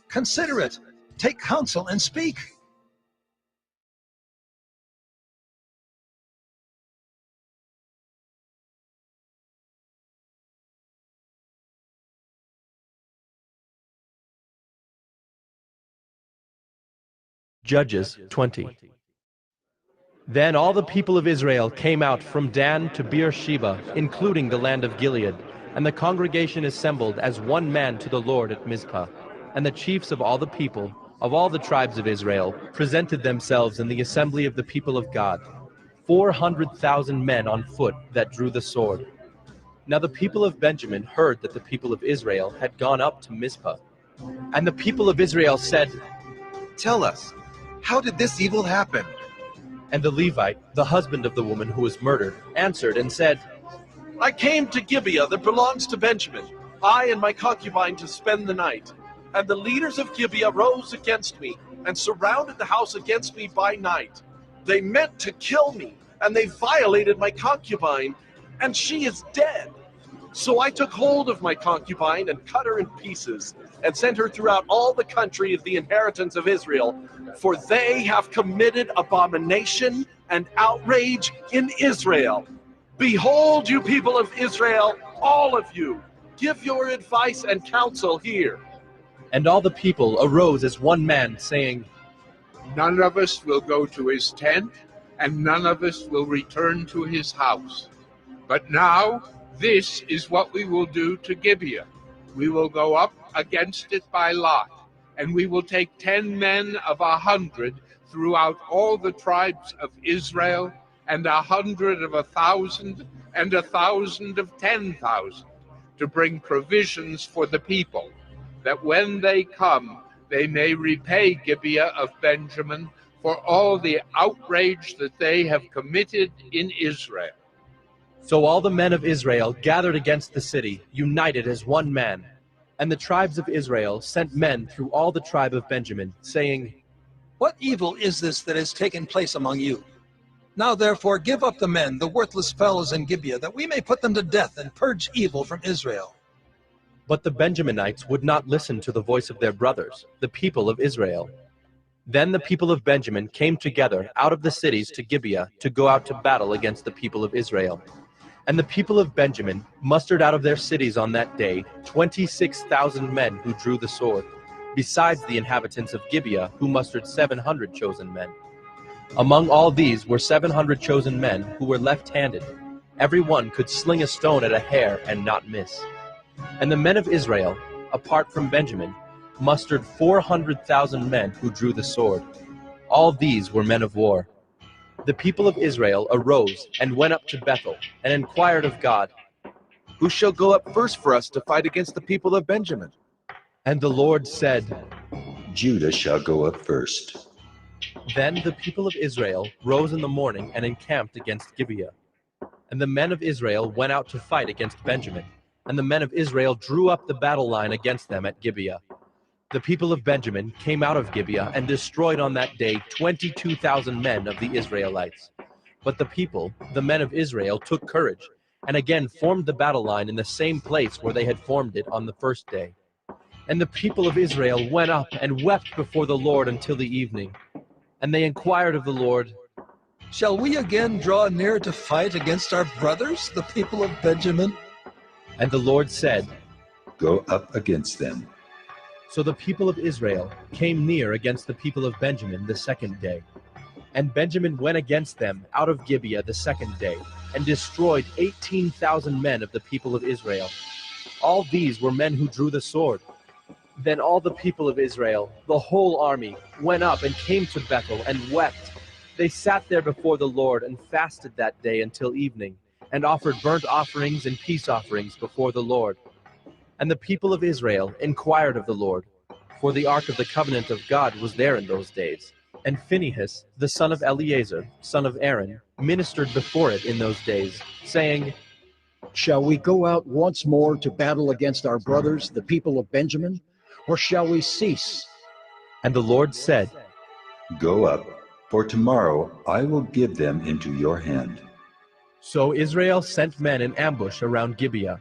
Consider it, take counsel, and speak. Judges 20. Then all the people of Israel came out from Dan to Beersheba, including the land of Gilead, and the congregation assembled as one man to the Lord at Mizpah. And the chiefs of all the people, of all the tribes of Israel, presented themselves in the assembly of the people of God, 400,000 men on foot that drew the sword. Now the people of Benjamin heard that the people of Israel had gone up to Mizpah. And the people of Israel said, Tell us, how did this evil happen? And the Levite, the husband of the woman who was murdered, answered and said, I came to Gibeah that belongs to Benjamin, I and my concubine to spend the night. And the leaders of Gibeah rose against me and surrounded the house against me by night. They meant to kill me, and they violated my concubine, and she is dead. So I took hold of my concubine and cut her in pieces, and sent her throughout all the country of the inheritance of Israel, for they have committed abomination and outrage in Israel. Behold, you people of Israel, all of you, give your advice and counsel here. And all the people arose as one man, saying, None of us will go to his tent, and none of us will return to his house. But now, this is what we will do to Gibeah. We will go up against it by lot, and we will take 10 men of 100 throughout all the tribes of Israel, and 100 of 1,000, and 1,000 of 10,000, to bring provisions for the people, that when they come, they may repay Gibeah of Benjamin for all the outrage that they have committed in Israel. So all the men of Israel gathered against the city, united as one man. And the tribes of Israel sent men through all the tribe of Benjamin, saying, What evil is this that has taken place among you? Now therefore give up the men, the worthless fellows in Gibeah, that we may put them to death and purge evil from Israel. But the Benjaminites would not listen to the voice of their brothers, the people of Israel. Then the people of Benjamin came together out of the cities to Gibeah to go out to battle against the people of Israel. And the people of Benjamin mustered out of their cities on that day 26,000 men who drew the sword, besides the inhabitants of Gibeah, who mustered 700 chosen men. Among all these were 700 chosen men who were left-handed. Every one could sling a stone at a hair and not miss. And the men of Israel, apart from Benjamin, mustered 400,000 men who drew the sword. All these were men of war. The people of Israel arose and went up to Bethel and inquired of God, Who shall go up first for us to fight against the people of Benjamin? And the Lord said, Judah shall go up first. Then the people of Israel rose in the morning and encamped against Gibeah. And the men of Israel went out to fight against Benjamin. And the men of Israel drew up the battle line against them at Gibeah. The people of Benjamin came out of Gibeah and destroyed on that day 22,000 men of the Israelites. But the people, the men of Israel, took courage, and again formed the battle line in the same place where they had formed it on the first day. And the people of Israel went up and wept before the Lord until the evening. And they inquired of the Lord, Shall we again draw near to fight against our brothers, the people of Benjamin? And the Lord said, Go up against them. So the people of Israel came near against the people of Benjamin the second day. And Benjamin went against them out of Gibeah the second day, and destroyed 18,000 men of the people of Israel. All these were men who drew the sword. Then all the people of Israel, the whole army, went up and came to Bethel and wept. They sat there before the Lord and fasted that day until evening, and offered burnt offerings and peace offerings before the Lord. And the people of Israel inquired of the Lord, for the ark of the covenant of God was there in those days. And Phinehas, the son of Eleazar, son of Aaron, ministered before it in those days, saying, Shall we go out once more to battle against our brothers, the people of Benjamin, or shall we cease? And the Lord said, Go up, for tomorrow I will give them into your hand. So Israel sent men in ambush around Gibeah.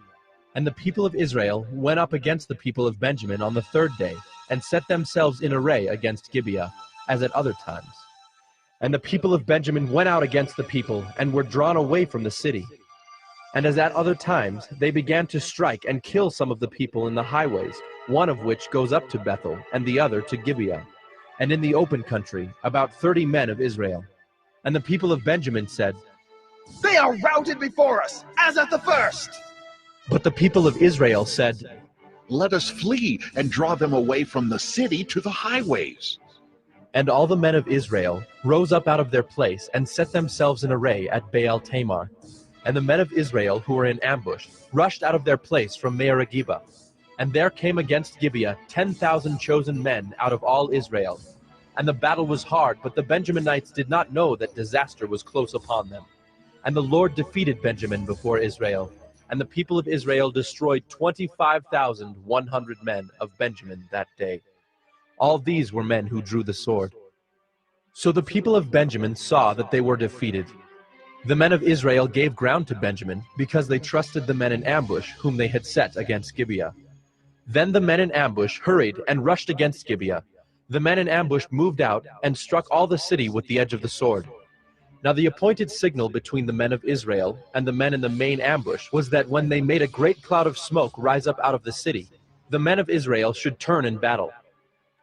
And the people of Israel went up against the people of Benjamin on the third day, and set themselves in array against Gibeah, as at other times. And the people of Benjamin went out against the people, and were drawn away from the city. And as at other times, they began to strike and kill some of the people in the highways, one of which goes up to Bethel, and the other to Gibeah. And in the open country, about 30 men of Israel. And the people of Benjamin said, They are routed before us, as at the first. But the people of Israel said, Let us flee and draw them away from the city to the highways. And all the men of Israel rose up out of their place and set themselves in array at Baal Tamar. And the men of Israel who were in ambush rushed out of their place from Mearagibah. And there came against Gibeah 10,000 chosen men out of all Israel. And the battle was hard, but the Benjaminites did not know that disaster was close upon them. And the Lord defeated Benjamin before Israel. And the people of Israel destroyed 25,100 men of Benjamin that day. All these were men who drew the sword. So the people of Benjamin saw that they were defeated. The men of Israel gave ground to Benjamin, because they trusted the men in ambush whom they had set against Gibeah. Then the men in ambush hurried and rushed against Gibeah. The men in ambush moved out and struck all the city with the edge of the sword. Now the appointed signal between the men of Israel and the men in the main ambush was that when they made a great cloud of smoke rise up out of the city, the men of Israel should turn in battle.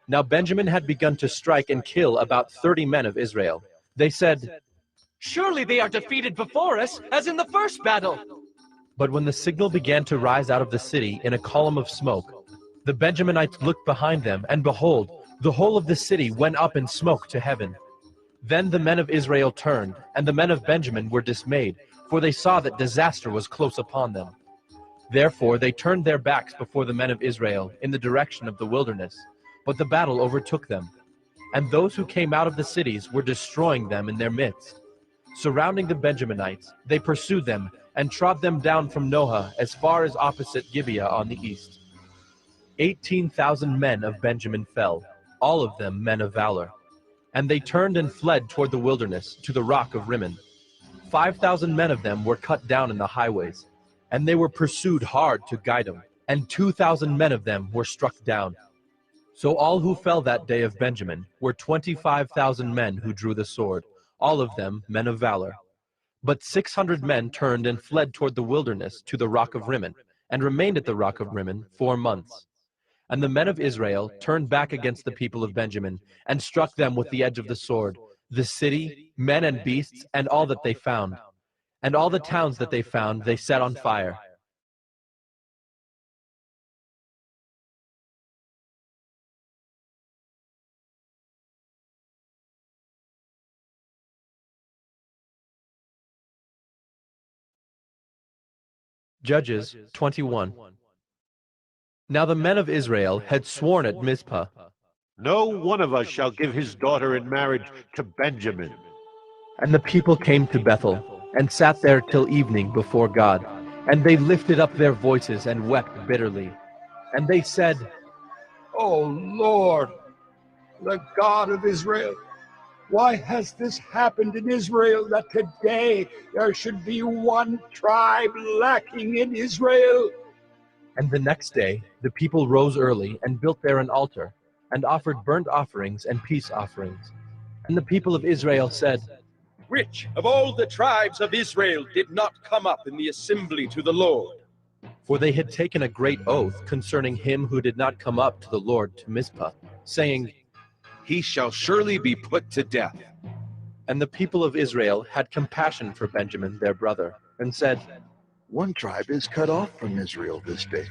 Now Benjamin had begun to strike and kill about 30 men of Israel. They said, "Surely they are defeated before us, as in the first battle." But when the signal began to rise out of the city in a column of smoke, the Benjaminites looked behind them, and behold, the whole of the city went up in smoke to heaven. Then the men of Israel turned, and the men of Benjamin were dismayed, for they saw that disaster was close upon them. Therefore they turned their backs before the men of Israel in the direction of the wilderness, but the battle overtook them. And those who came out of the cities were destroying them in their midst. Surrounding the Benjaminites, they pursued them and trod them down from Noah as far as opposite Gibeah on the east. 18,000 men of Benjamin fell, all of them men of valor. And they turned and fled toward the wilderness, to the rock of Rimmon. 5,000 men of them were cut down in the highways, and they were pursued hard to Gidom, and 2,000 men of them were struck down. So all who fell that day of Benjamin were 25,000 men who drew the sword, all of them men of valor. But 600 men turned and fled toward the wilderness to the rock of Rimmon, and remained at the rock of Rimmon 4 months. And the men of Israel turned back against the people of Benjamin, and struck them with the edge of the sword, the city, men and beasts, and all that they found. And all the towns that they found they set on fire. Judges 21. Now the men of Israel had sworn at Mizpah, "No one of us shall give his daughter in marriage to Benjamin." And the people came to Bethel, and sat there till evening before God. And they lifted up their voices and wept bitterly. And they said, "O Lord, the God of Israel, why has this happened in Israel, that today there should be one tribe lacking in Israel?" And the next day the people rose early and built there an altar, and offered burnt offerings and peace offerings. And the people of Israel said, "Which of all the tribes of Israel did not come up in the assembly to the Lord?" For they had taken a great oath concerning him who did not come up to the Lord to Mizpah, saying, "He shall surely be put to death." And the people of Israel had compassion for Benjamin their brother, and said, "One tribe is cut off from Israel this day.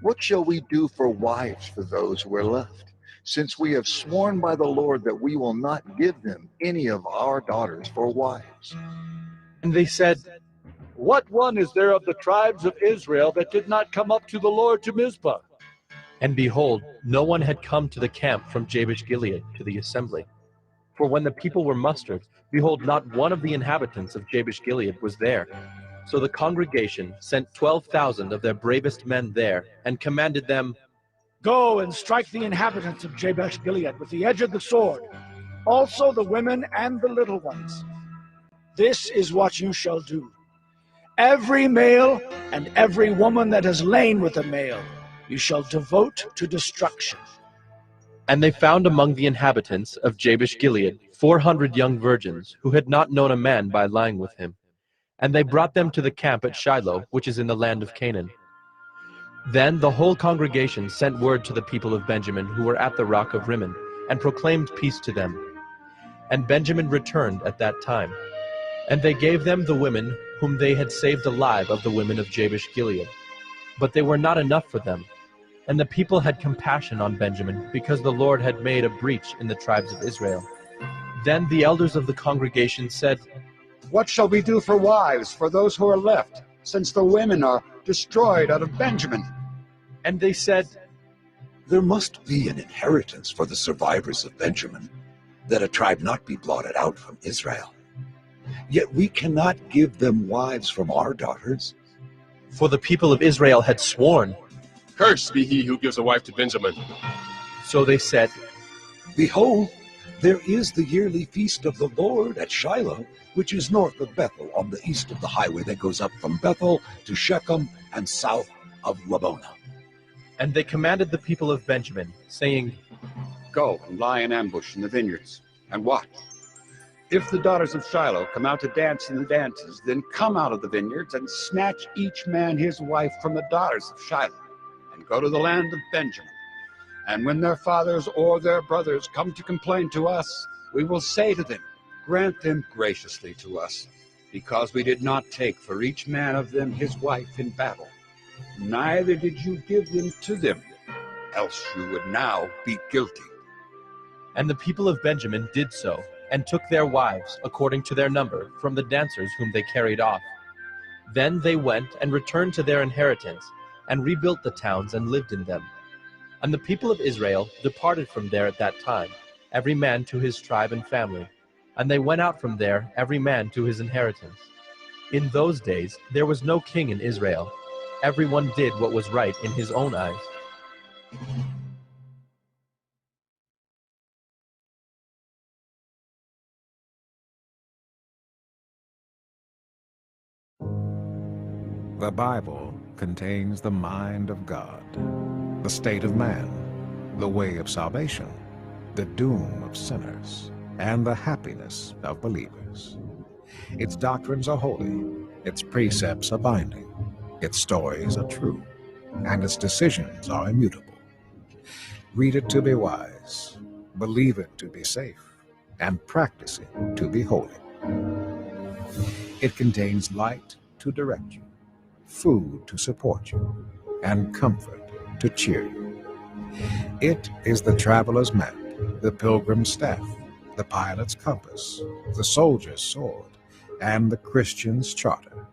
What shall we do for wives for those who are left? Since we have sworn by the Lord that we will not give them any of our daughters for wives." And they said, "What one is there of the tribes of Israel that did not come up to the Lord to Mizpah?" And behold, no one had come to the camp from Jabesh Gilead to the assembly. For when the people were mustered, behold, not one of the inhabitants of Jabesh Gilead was there. So the congregation sent 12,000 of their bravest men there, and commanded them, "Go and strike the inhabitants of Jabesh Gilead with the edge of the sword, also the women and the little ones. This is what you shall do. Every male and every woman that has lain with a male you shall devote to destruction." And they found among the inhabitants of Jabesh Gilead 400 young virgins, who had not known a man by lying with him. And they brought them to the camp at Shiloh, which is in the land of Canaan. Then the whole congregation sent word to the people of Benjamin who were at the rock of Rimmon, and proclaimed peace to them. And Benjamin returned at that time. And they gave them the women whom they had saved alive of the women of Jabesh Gilead. But they were not enough for them. And the people had compassion on Benjamin, because the Lord had made a breach in the tribes of Israel. Then the elders of the congregation said, "What shall we do for wives for those who are left, since the women are destroyed out of Benjamin?" And they said, "There must be an inheritance for the survivors of Benjamin, that a tribe not be blotted out from Israel. Yet we cannot give them wives from our daughters." For the people of Israel had sworn. "Cursed be he who gives a wife to Benjamin." So they said, "Behold, there is the yearly feast of the Lord at Shiloh, which is north of Bethel, on the east of the highway that goes up from Bethel to Shechem and south of Labonah." And they commanded the people of Benjamin, saying, "Go and lie in ambush in the vineyards, and watch. If the daughters of Shiloh come out to dance in the dances, then come out of the vineyards and snatch each man his wife from the daughters of Shiloh, and go to the land of Benjamin. And when their fathers or their brothers come to complain to us, we will say to them, grant them graciously to us, because we did not take for each man of them his wife in battle, neither did you give them to them, else you would now be guilty. And the people of Benjamin did so, and took their wives, according to their number, from the dancers whom they carried off. Then they went and returned to their inheritance, and rebuilt the towns and lived in them. And the people of Israel departed from there at that time, every man to his tribe and family, and they went out from there, every man to his inheritance. In those days there was no king in Israel. Everyone did what was right in his own eyes. The Bible contains the mind of God, the state of man, the way of salvation, the doom of sinners, and the happiness of believers. Its doctrines are holy, its precepts are binding, its stories are true, and its decisions are immutable. Read it to be wise, believe it to be safe, and practice it to be holy. It contains light to direct you, food to support you, and comfort to cheer you. It is the traveler's map, the pilgrim's staff, the pilot's compass, the soldier's sword, and the Christian's charter.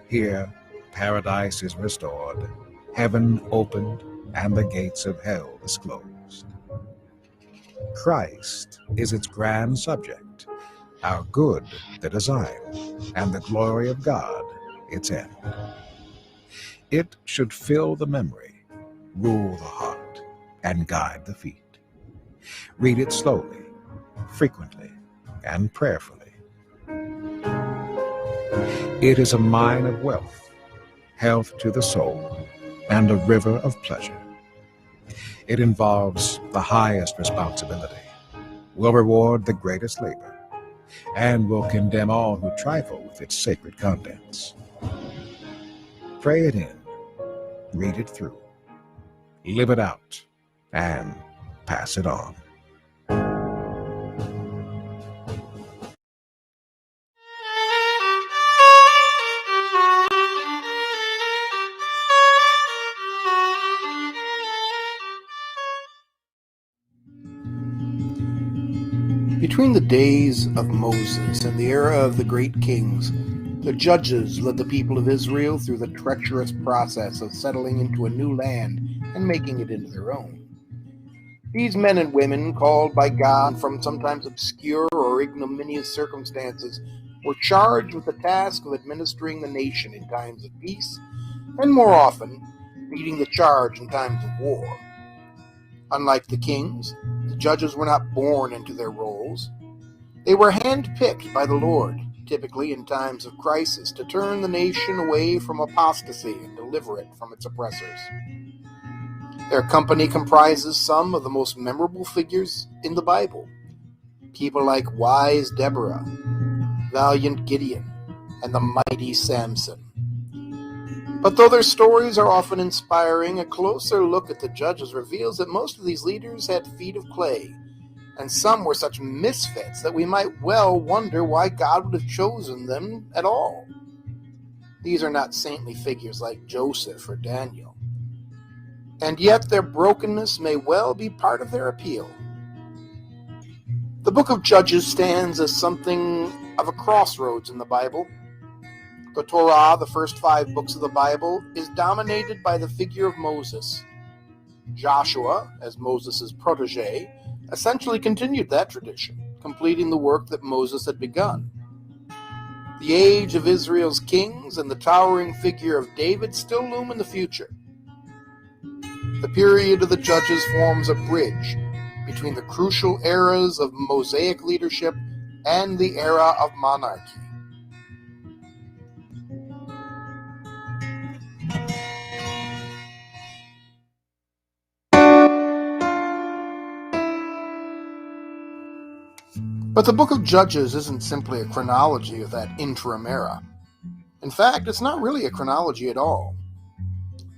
Here, paradise is restored, heaven opened, and the gates of hell disclosed. Christ is its grand subject, our good the design, and the glory of God its end. It should fill the memory, rule the heart, and guide the feet. Read it slowly, frequently, and prayerfully. It is a mine of wealth, health to the soul, and a river of pleasure. It involves the highest responsibility, will reward the greatest labor, and will condemn all who trifle with its sacred contents. Pray it in, read it through, live it out, and pass it on. Between the days of Moses and the era of the great kings, the judges led the people of Israel through the treacherous process of settling into a new land and making it into their own. These men and women, called by God from sometimes obscure or ignominious circumstances, were charged with the task of administering the nation in times of peace, and more often, leading the charge in times of war. Unlike the kings, the judges were not born into their roles. They were handpicked by the Lord, typically in times of crisis, to turn the nation away from apostasy and deliver it from its oppressors. Their company comprises some of the most memorable figures in the Bible. People like wise Deborah, valiant Gideon, and the mighty Samson. But though their stories are often inspiring, a closer look at the judges reveals that most of these leaders had feet of clay, and some were such misfits that we might well wonder why God would have chosen them at all. These are not saintly figures like Joseph or Daniel, and yet their brokenness may well be part of their appeal. The book of Judges stands as something of a crossroads in the Bible. The Torah, the first 5 books of the Bible, is dominated by the figure of Moses. Joshua, as Moses' protege, essentially continued that tradition, completing the work that Moses had begun. The age of Israel's kings and the towering figure of David still loom in the future. The period of the Judges forms a bridge between the crucial eras of Mosaic leadership and the era of monarchy. But the book of Judges isn't simply a chronology of that interim era. In fact, it's not really a chronology at all.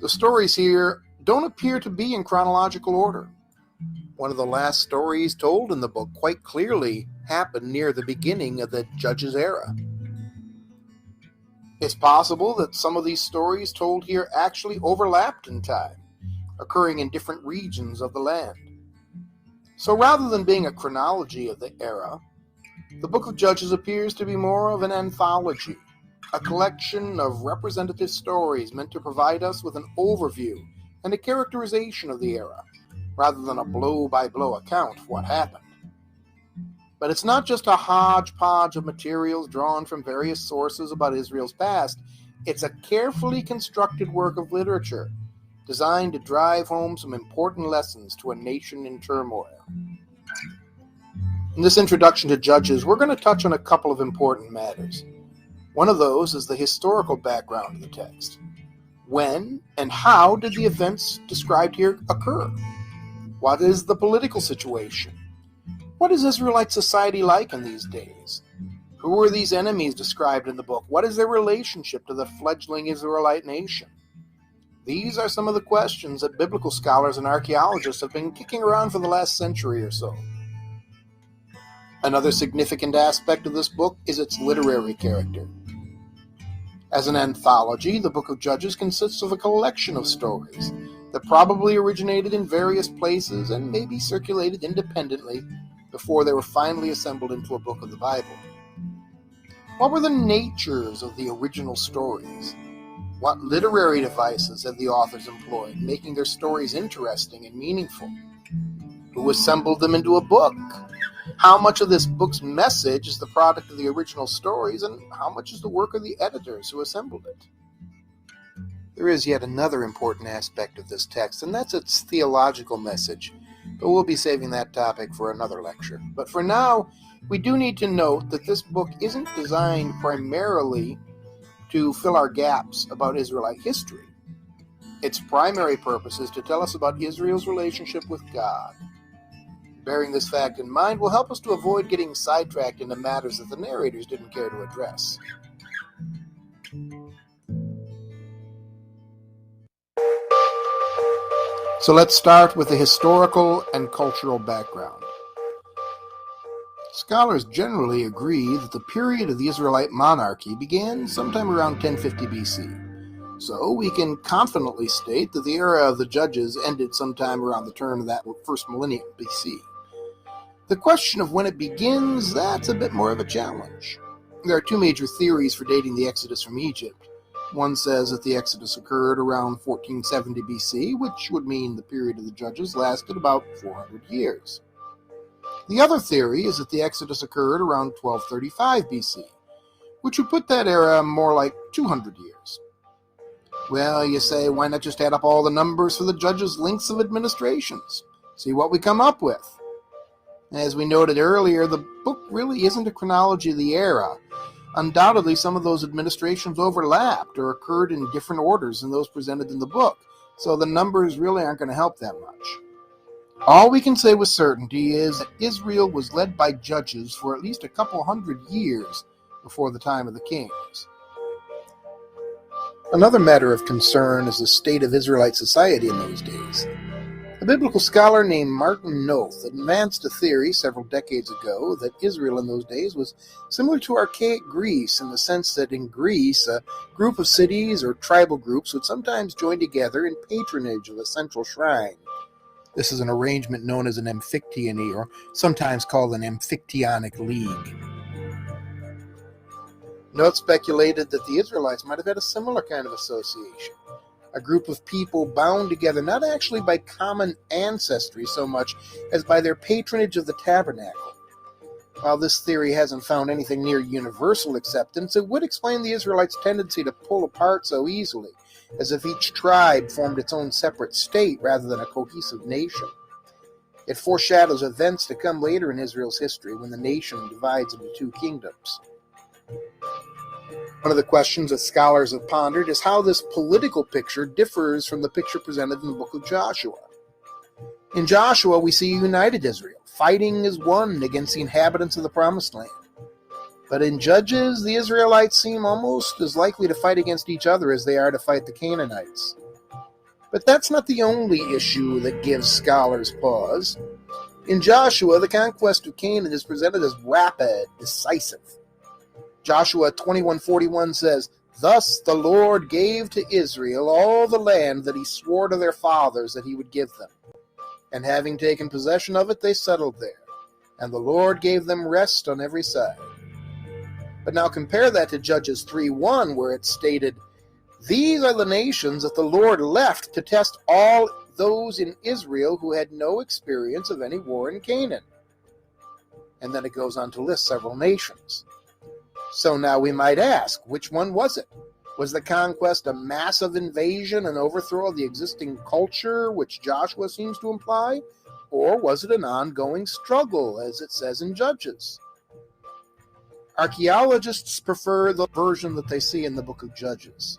The stories here don't appear to be in chronological order. One of the last stories told in the book quite clearly happened near the beginning of the Judges era. It's possible that some of these stories told here actually overlapped in time, occurring in different regions of the land. So rather than being a chronology of the era, the book of Judges appears to be more of an anthology, a collection of representative stories meant to provide us with an overview and a characterization of the era, rather than a blow-by-blow account of what happened. But it's not just a hodgepodge of materials drawn from various sources about Israel's past. It's a carefully constructed work of literature designed to drive home some important lessons to a nation in turmoil. In this introduction to Judges, we're going to touch on a couple of important matters. One of those is the historical background of the text. When and how did the events described here occur? What is the political situation? What is Israelite society like in these days? Who are these enemies described in the book? What is their relationship to the fledgling Israelite nation? These are some of the questions that biblical scholars and archaeologists have been kicking around for the last century or so. Another significant aspect of this book is its literary character. As an anthology, the book of Judges consists of a collection of stories that probably originated in various places and maybe circulated independently before they were finally assembled into a book of the Bible. What were the natures of the original stories? What literary devices have the authors employed, making their stories interesting and meaningful? Who assembled them into a book? How much of this book's message is the product of the original stories, and how much is the work of the editors who assembled it? There is yet another important aspect of this text, and that's its theological message, but we'll be saving that topic for another lecture. But for now, we do need to note that this book isn't designed primarily to fill our gaps about Israelite history. Its primary purpose is to tell us about Israel's relationship with God. Bearing this fact in mind will help us to avoid getting sidetracked into matters that the narrators didn't care to address. So let's start with the historical and cultural background. Scholars generally agree that the period of the Israelite monarchy began sometime around 1050 BC. So we can confidently state that the era of the Judges ended sometime around the turn of that first millennium BC. The question of when it begins, that's a bit more of a challenge. There are two major theories for dating the Exodus from Egypt. One says that the Exodus occurred around 1470 BC, which would mean the period of the Judges lasted about 400 years. The other theory is that the Exodus occurred around 1235 BC, which would put that era more like 200 years. Well, you say, why not just add up all the numbers for the Judges' lengths of administrations? See what we come up with. As we noted earlier, the book really isn't a chronology of the era. Undoubtedly, some of those administrations overlapped or occurred in different orders than those presented in the book, so the numbers really aren't going to help that much. All we can say with certainty is that Israel was led by judges for at least a couple hundred years before the time of the kings. Another matter of concern is the state of Israelite society in those days. A biblical scholar named Martin Noth advanced a theory several decades ago that Israel in those days was similar to archaic Greece in the sense that in Greece, a group of cities or tribal groups would sometimes join together in patronage of a central shrine. This is an arrangement known as an amphictyony, or sometimes called an amphictyonic league. Noth speculated that the Israelites might have had a similar kind of association. A group of people bound together not actually by common ancestry so much as by their patronage of the tabernacle. While this theory hasn't found anything near universal acceptance, it would explain the Israelites' tendency to pull apart so easily, as if each tribe formed its own separate state rather than a cohesive nation. It foreshadows events to come later in Israel's history when the nation divides into two kingdoms. One of the questions that scholars have pondered is how this political picture differs from the picture presented in the book of Joshua. In Joshua, we see a united Israel, fighting is won against the inhabitants of the Promised Land. But in Judges, the Israelites seem almost as likely to fight against each other as they are to fight the Canaanites. But that's not the only issue that gives scholars pause. In Joshua, the conquest of Canaan is presented as rapid, decisive. Joshua 21:41 says, "Thus the Lord gave to Israel all the land that he swore to their fathers that he would give them. And having taken possession of it, they settled there. And the Lord gave them rest on every side." But now compare that to Judges 3:1, where it's stated, "These are the nations that the Lord left to test all those in Israel who had no experience of any war in Canaan." And then it goes on to list several nations. So now we might ask, which one was it? Was the conquest a massive invasion and overthrow of the existing culture, which Joshua seems to imply? Or was it an ongoing struggle, as it says in Judges? Archaeologists prefer the version that they see in the book of Judges.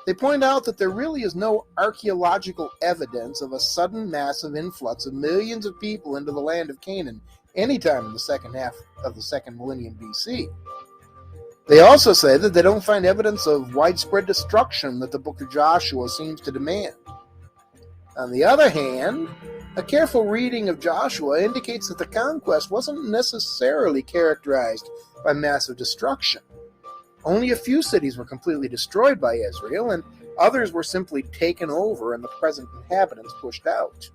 They point out that there really is no archaeological evidence of a sudden massive influx of millions of people into the land of Canaan anytime in the second half of the second millennium BC. They also say that they don't find evidence of widespread destruction that the book of Joshua seems to demand. On the other hand, a careful reading of Joshua indicates that the conquest wasn't necessarily characterized by massive destruction. Only a few cities were completely destroyed by Israel, and others were simply taken over and the present inhabitants pushed out.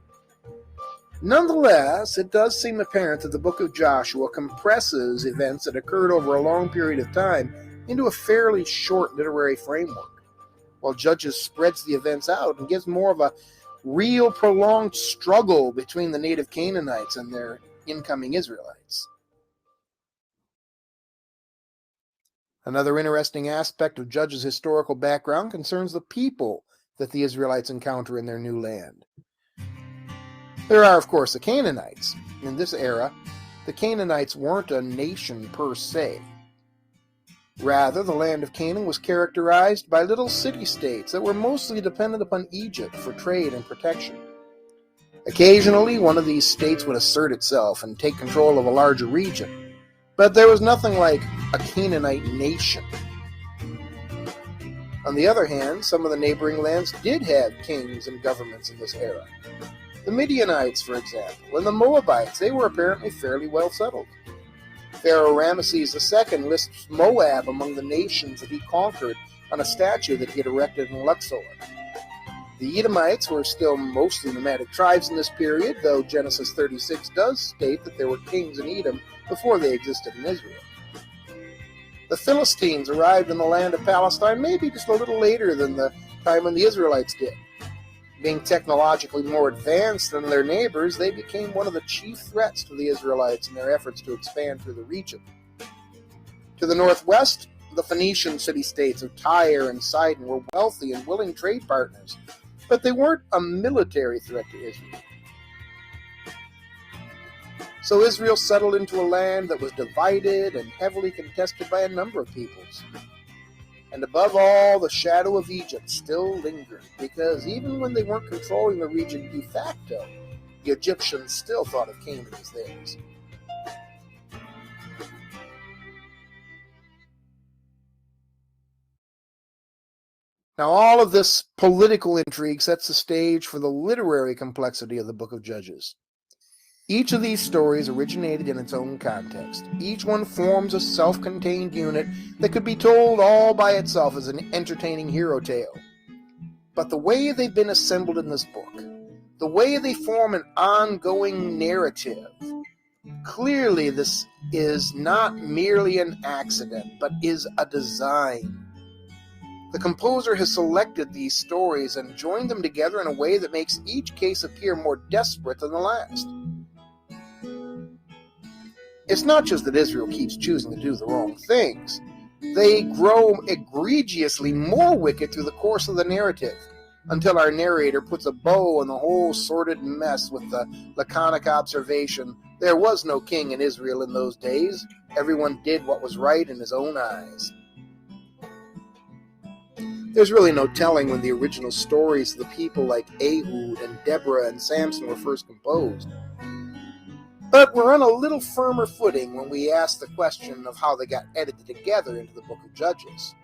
Nonetheless, it does seem apparent that the book of Joshua compresses events that occurred over a long period of time into a fairly short literary framework, while Judges spreads the events out and gives more of a real prolonged struggle between the native Canaanites and their incoming Israelites. Another interesting aspect of Judges' historical background concerns the people that the Israelites encounter in their new land. There are, of course, the Canaanites. In this era, the Canaanites weren't a nation per se. Rather, the land of Canaan was characterized by little city-states that were mostly dependent upon Egypt for trade and protection. Occasionally, one of these states would assert itself and take control of a larger region, but there was nothing like a Canaanite nation. On the other hand, some of the neighboring lands did have kings and governments in this era. The Midianites, for example, and the Moabites, they were apparently fairly well settled. Pharaoh Ramesses II lists Moab among the nations that he conquered on a statue that he had erected in Luxor. The Edomites were still mostly nomadic tribes in this period, though Genesis 36 does state that there were kings in Edom before they existed in Israel. The Philistines arrived in the land of Palestine maybe just a little later than the time when the Israelites did. Being technologically more advanced than their neighbors, they became one of the chief threats to the Israelites in their efforts to expand through the region. To the northwest, the Phoenician city-states of Tyre and Sidon were wealthy and willing trade partners, but they weren't a military threat to Israel. So Israel settled into a land that was divided and heavily contested by a number of peoples. And above all, the shadow of Egypt still lingered, because even when they weren't controlling the region de facto, the Egyptians still thought of Canaan as theirs. Now, all of this political intrigue sets the stage for the literary complexity of the book of Judges. Each of these stories originated in its own context. Each one forms a self-contained unit that could be told all by itself as an entertaining hero tale. But the way they've been assembled in this book, the way they form an ongoing narrative, clearly this is not merely an accident, but is a design. The composer has selected these stories and joined them together in a way that makes each case appear more desperate than the last. It's not just that Israel keeps choosing to do the wrong things. They grow egregiously more wicked through the course of the narrative, until our narrator puts a bow on the whole sordid mess with the laconic observation, "There was no king in Israel in those days. Everyone did what was right in his own eyes." There's really no telling when the original stories of the people like Ehud and Deborah and Samson were first composed. But we're on a little firmer footing when we ask the question of how they got edited together into the book of Judges.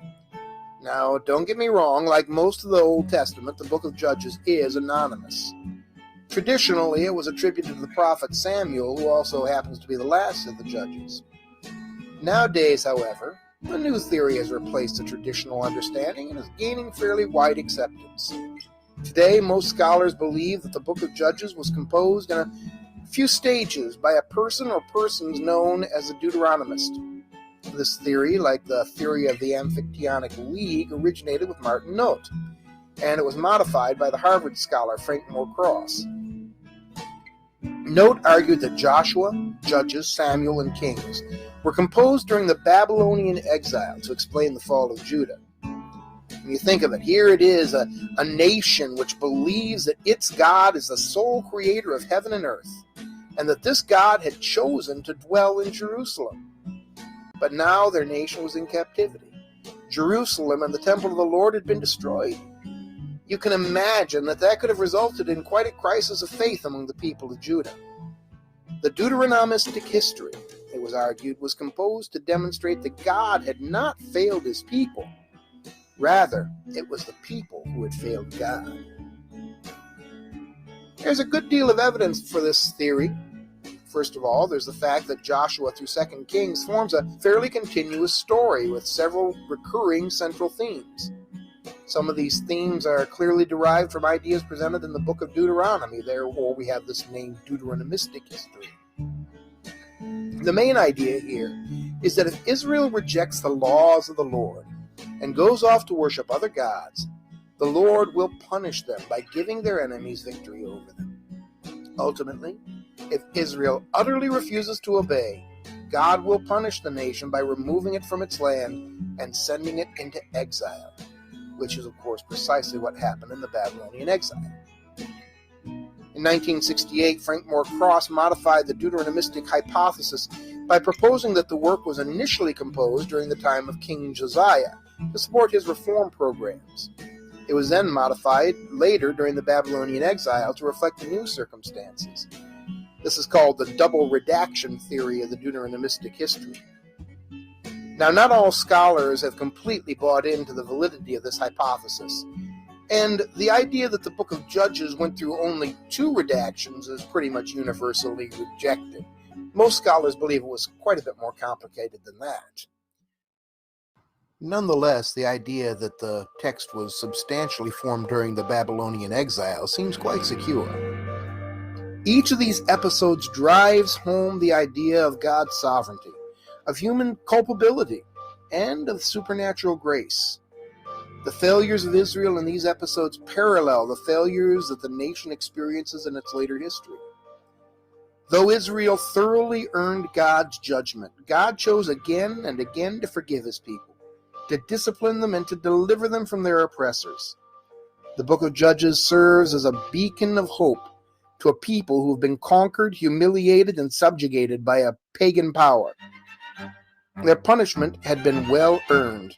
Now, don't get me wrong, like most of the Old Testament, the book of Judges is anonymous. Traditionally, it was attributed to the prophet Samuel, who also happens to be the last of the judges. Nowadays, however, a new theory has replaced the traditional understanding and is gaining fairly wide acceptance. Today, most scholars believe that the book of Judges was composed in a few stages by a person or persons known as a Deuteronomist. This theory, like the theory of the Amphictyonic League, originated with Martin Note, and it was modified by the Harvard scholar Frank Moore Cross. Note argued that Joshua, Judges, Samuel, and Kings were composed during the Babylonian exile to explain the fall of Judah. When you think of it, here it is, a nation which believes that its God is the sole creator of heaven and earth, and that this God had chosen to dwell in Jerusalem. But now their nation was in captivity. Jerusalem and the temple of the Lord had been destroyed. You can imagine that could have resulted in quite a crisis of faith among the people of Judah. The Deuteronomistic history, it was argued, was composed to demonstrate that God had not failed his people. Rather, it was the people who had failed God. There's a good deal of evidence for this theory. First of all, there's the fact that Joshua through 2 Kings forms a fairly continuous story with several recurring central themes. Some of these themes are clearly derived from ideas presented in the book of Deuteronomy. Therefore, we have this name Deuteronomistic history. The main idea here is that if Israel rejects the laws of the Lord and goes off to worship other gods, the Lord will punish them by giving their enemies victory over them. Ultimately, if Israel utterly refuses to obey, God will punish the nation by removing it from its land and sending it into exile, which is, of course, precisely what happened in the Babylonian exile. In 1968, Frank Moore Cross modified the Deuteronomistic hypothesis by proposing that the work was initially composed during the time of King Josiah to support his reform programs. It was then modified later during the Babylonian exile to reflect the new circumstances. This is called the double redaction theory of the Deuteronomistic history. Now, not all scholars have completely bought into the validity of this hypothesis, and the idea that the book of Judges went through only 2 redactions is pretty much universally rejected. Most scholars believe it was quite a bit more complicated than that. Nonetheless, the idea that the text was substantially formed during the Babylonian exile seems quite secure. Each of these episodes drives home the idea of God's sovereignty, of human culpability, and of supernatural grace. The failures of Israel in these episodes parallel the failures that the nation experiences in its later history. Though Israel thoroughly earned God's judgment, God chose again and again to forgive his people, to discipline them, and to deliver them from their oppressors. The book of Judges serves as a beacon of hope to a people who have been conquered, humiliated, and subjugated by a pagan power. Their punishment had been well earned,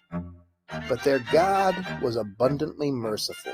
but their God was abundantly merciful.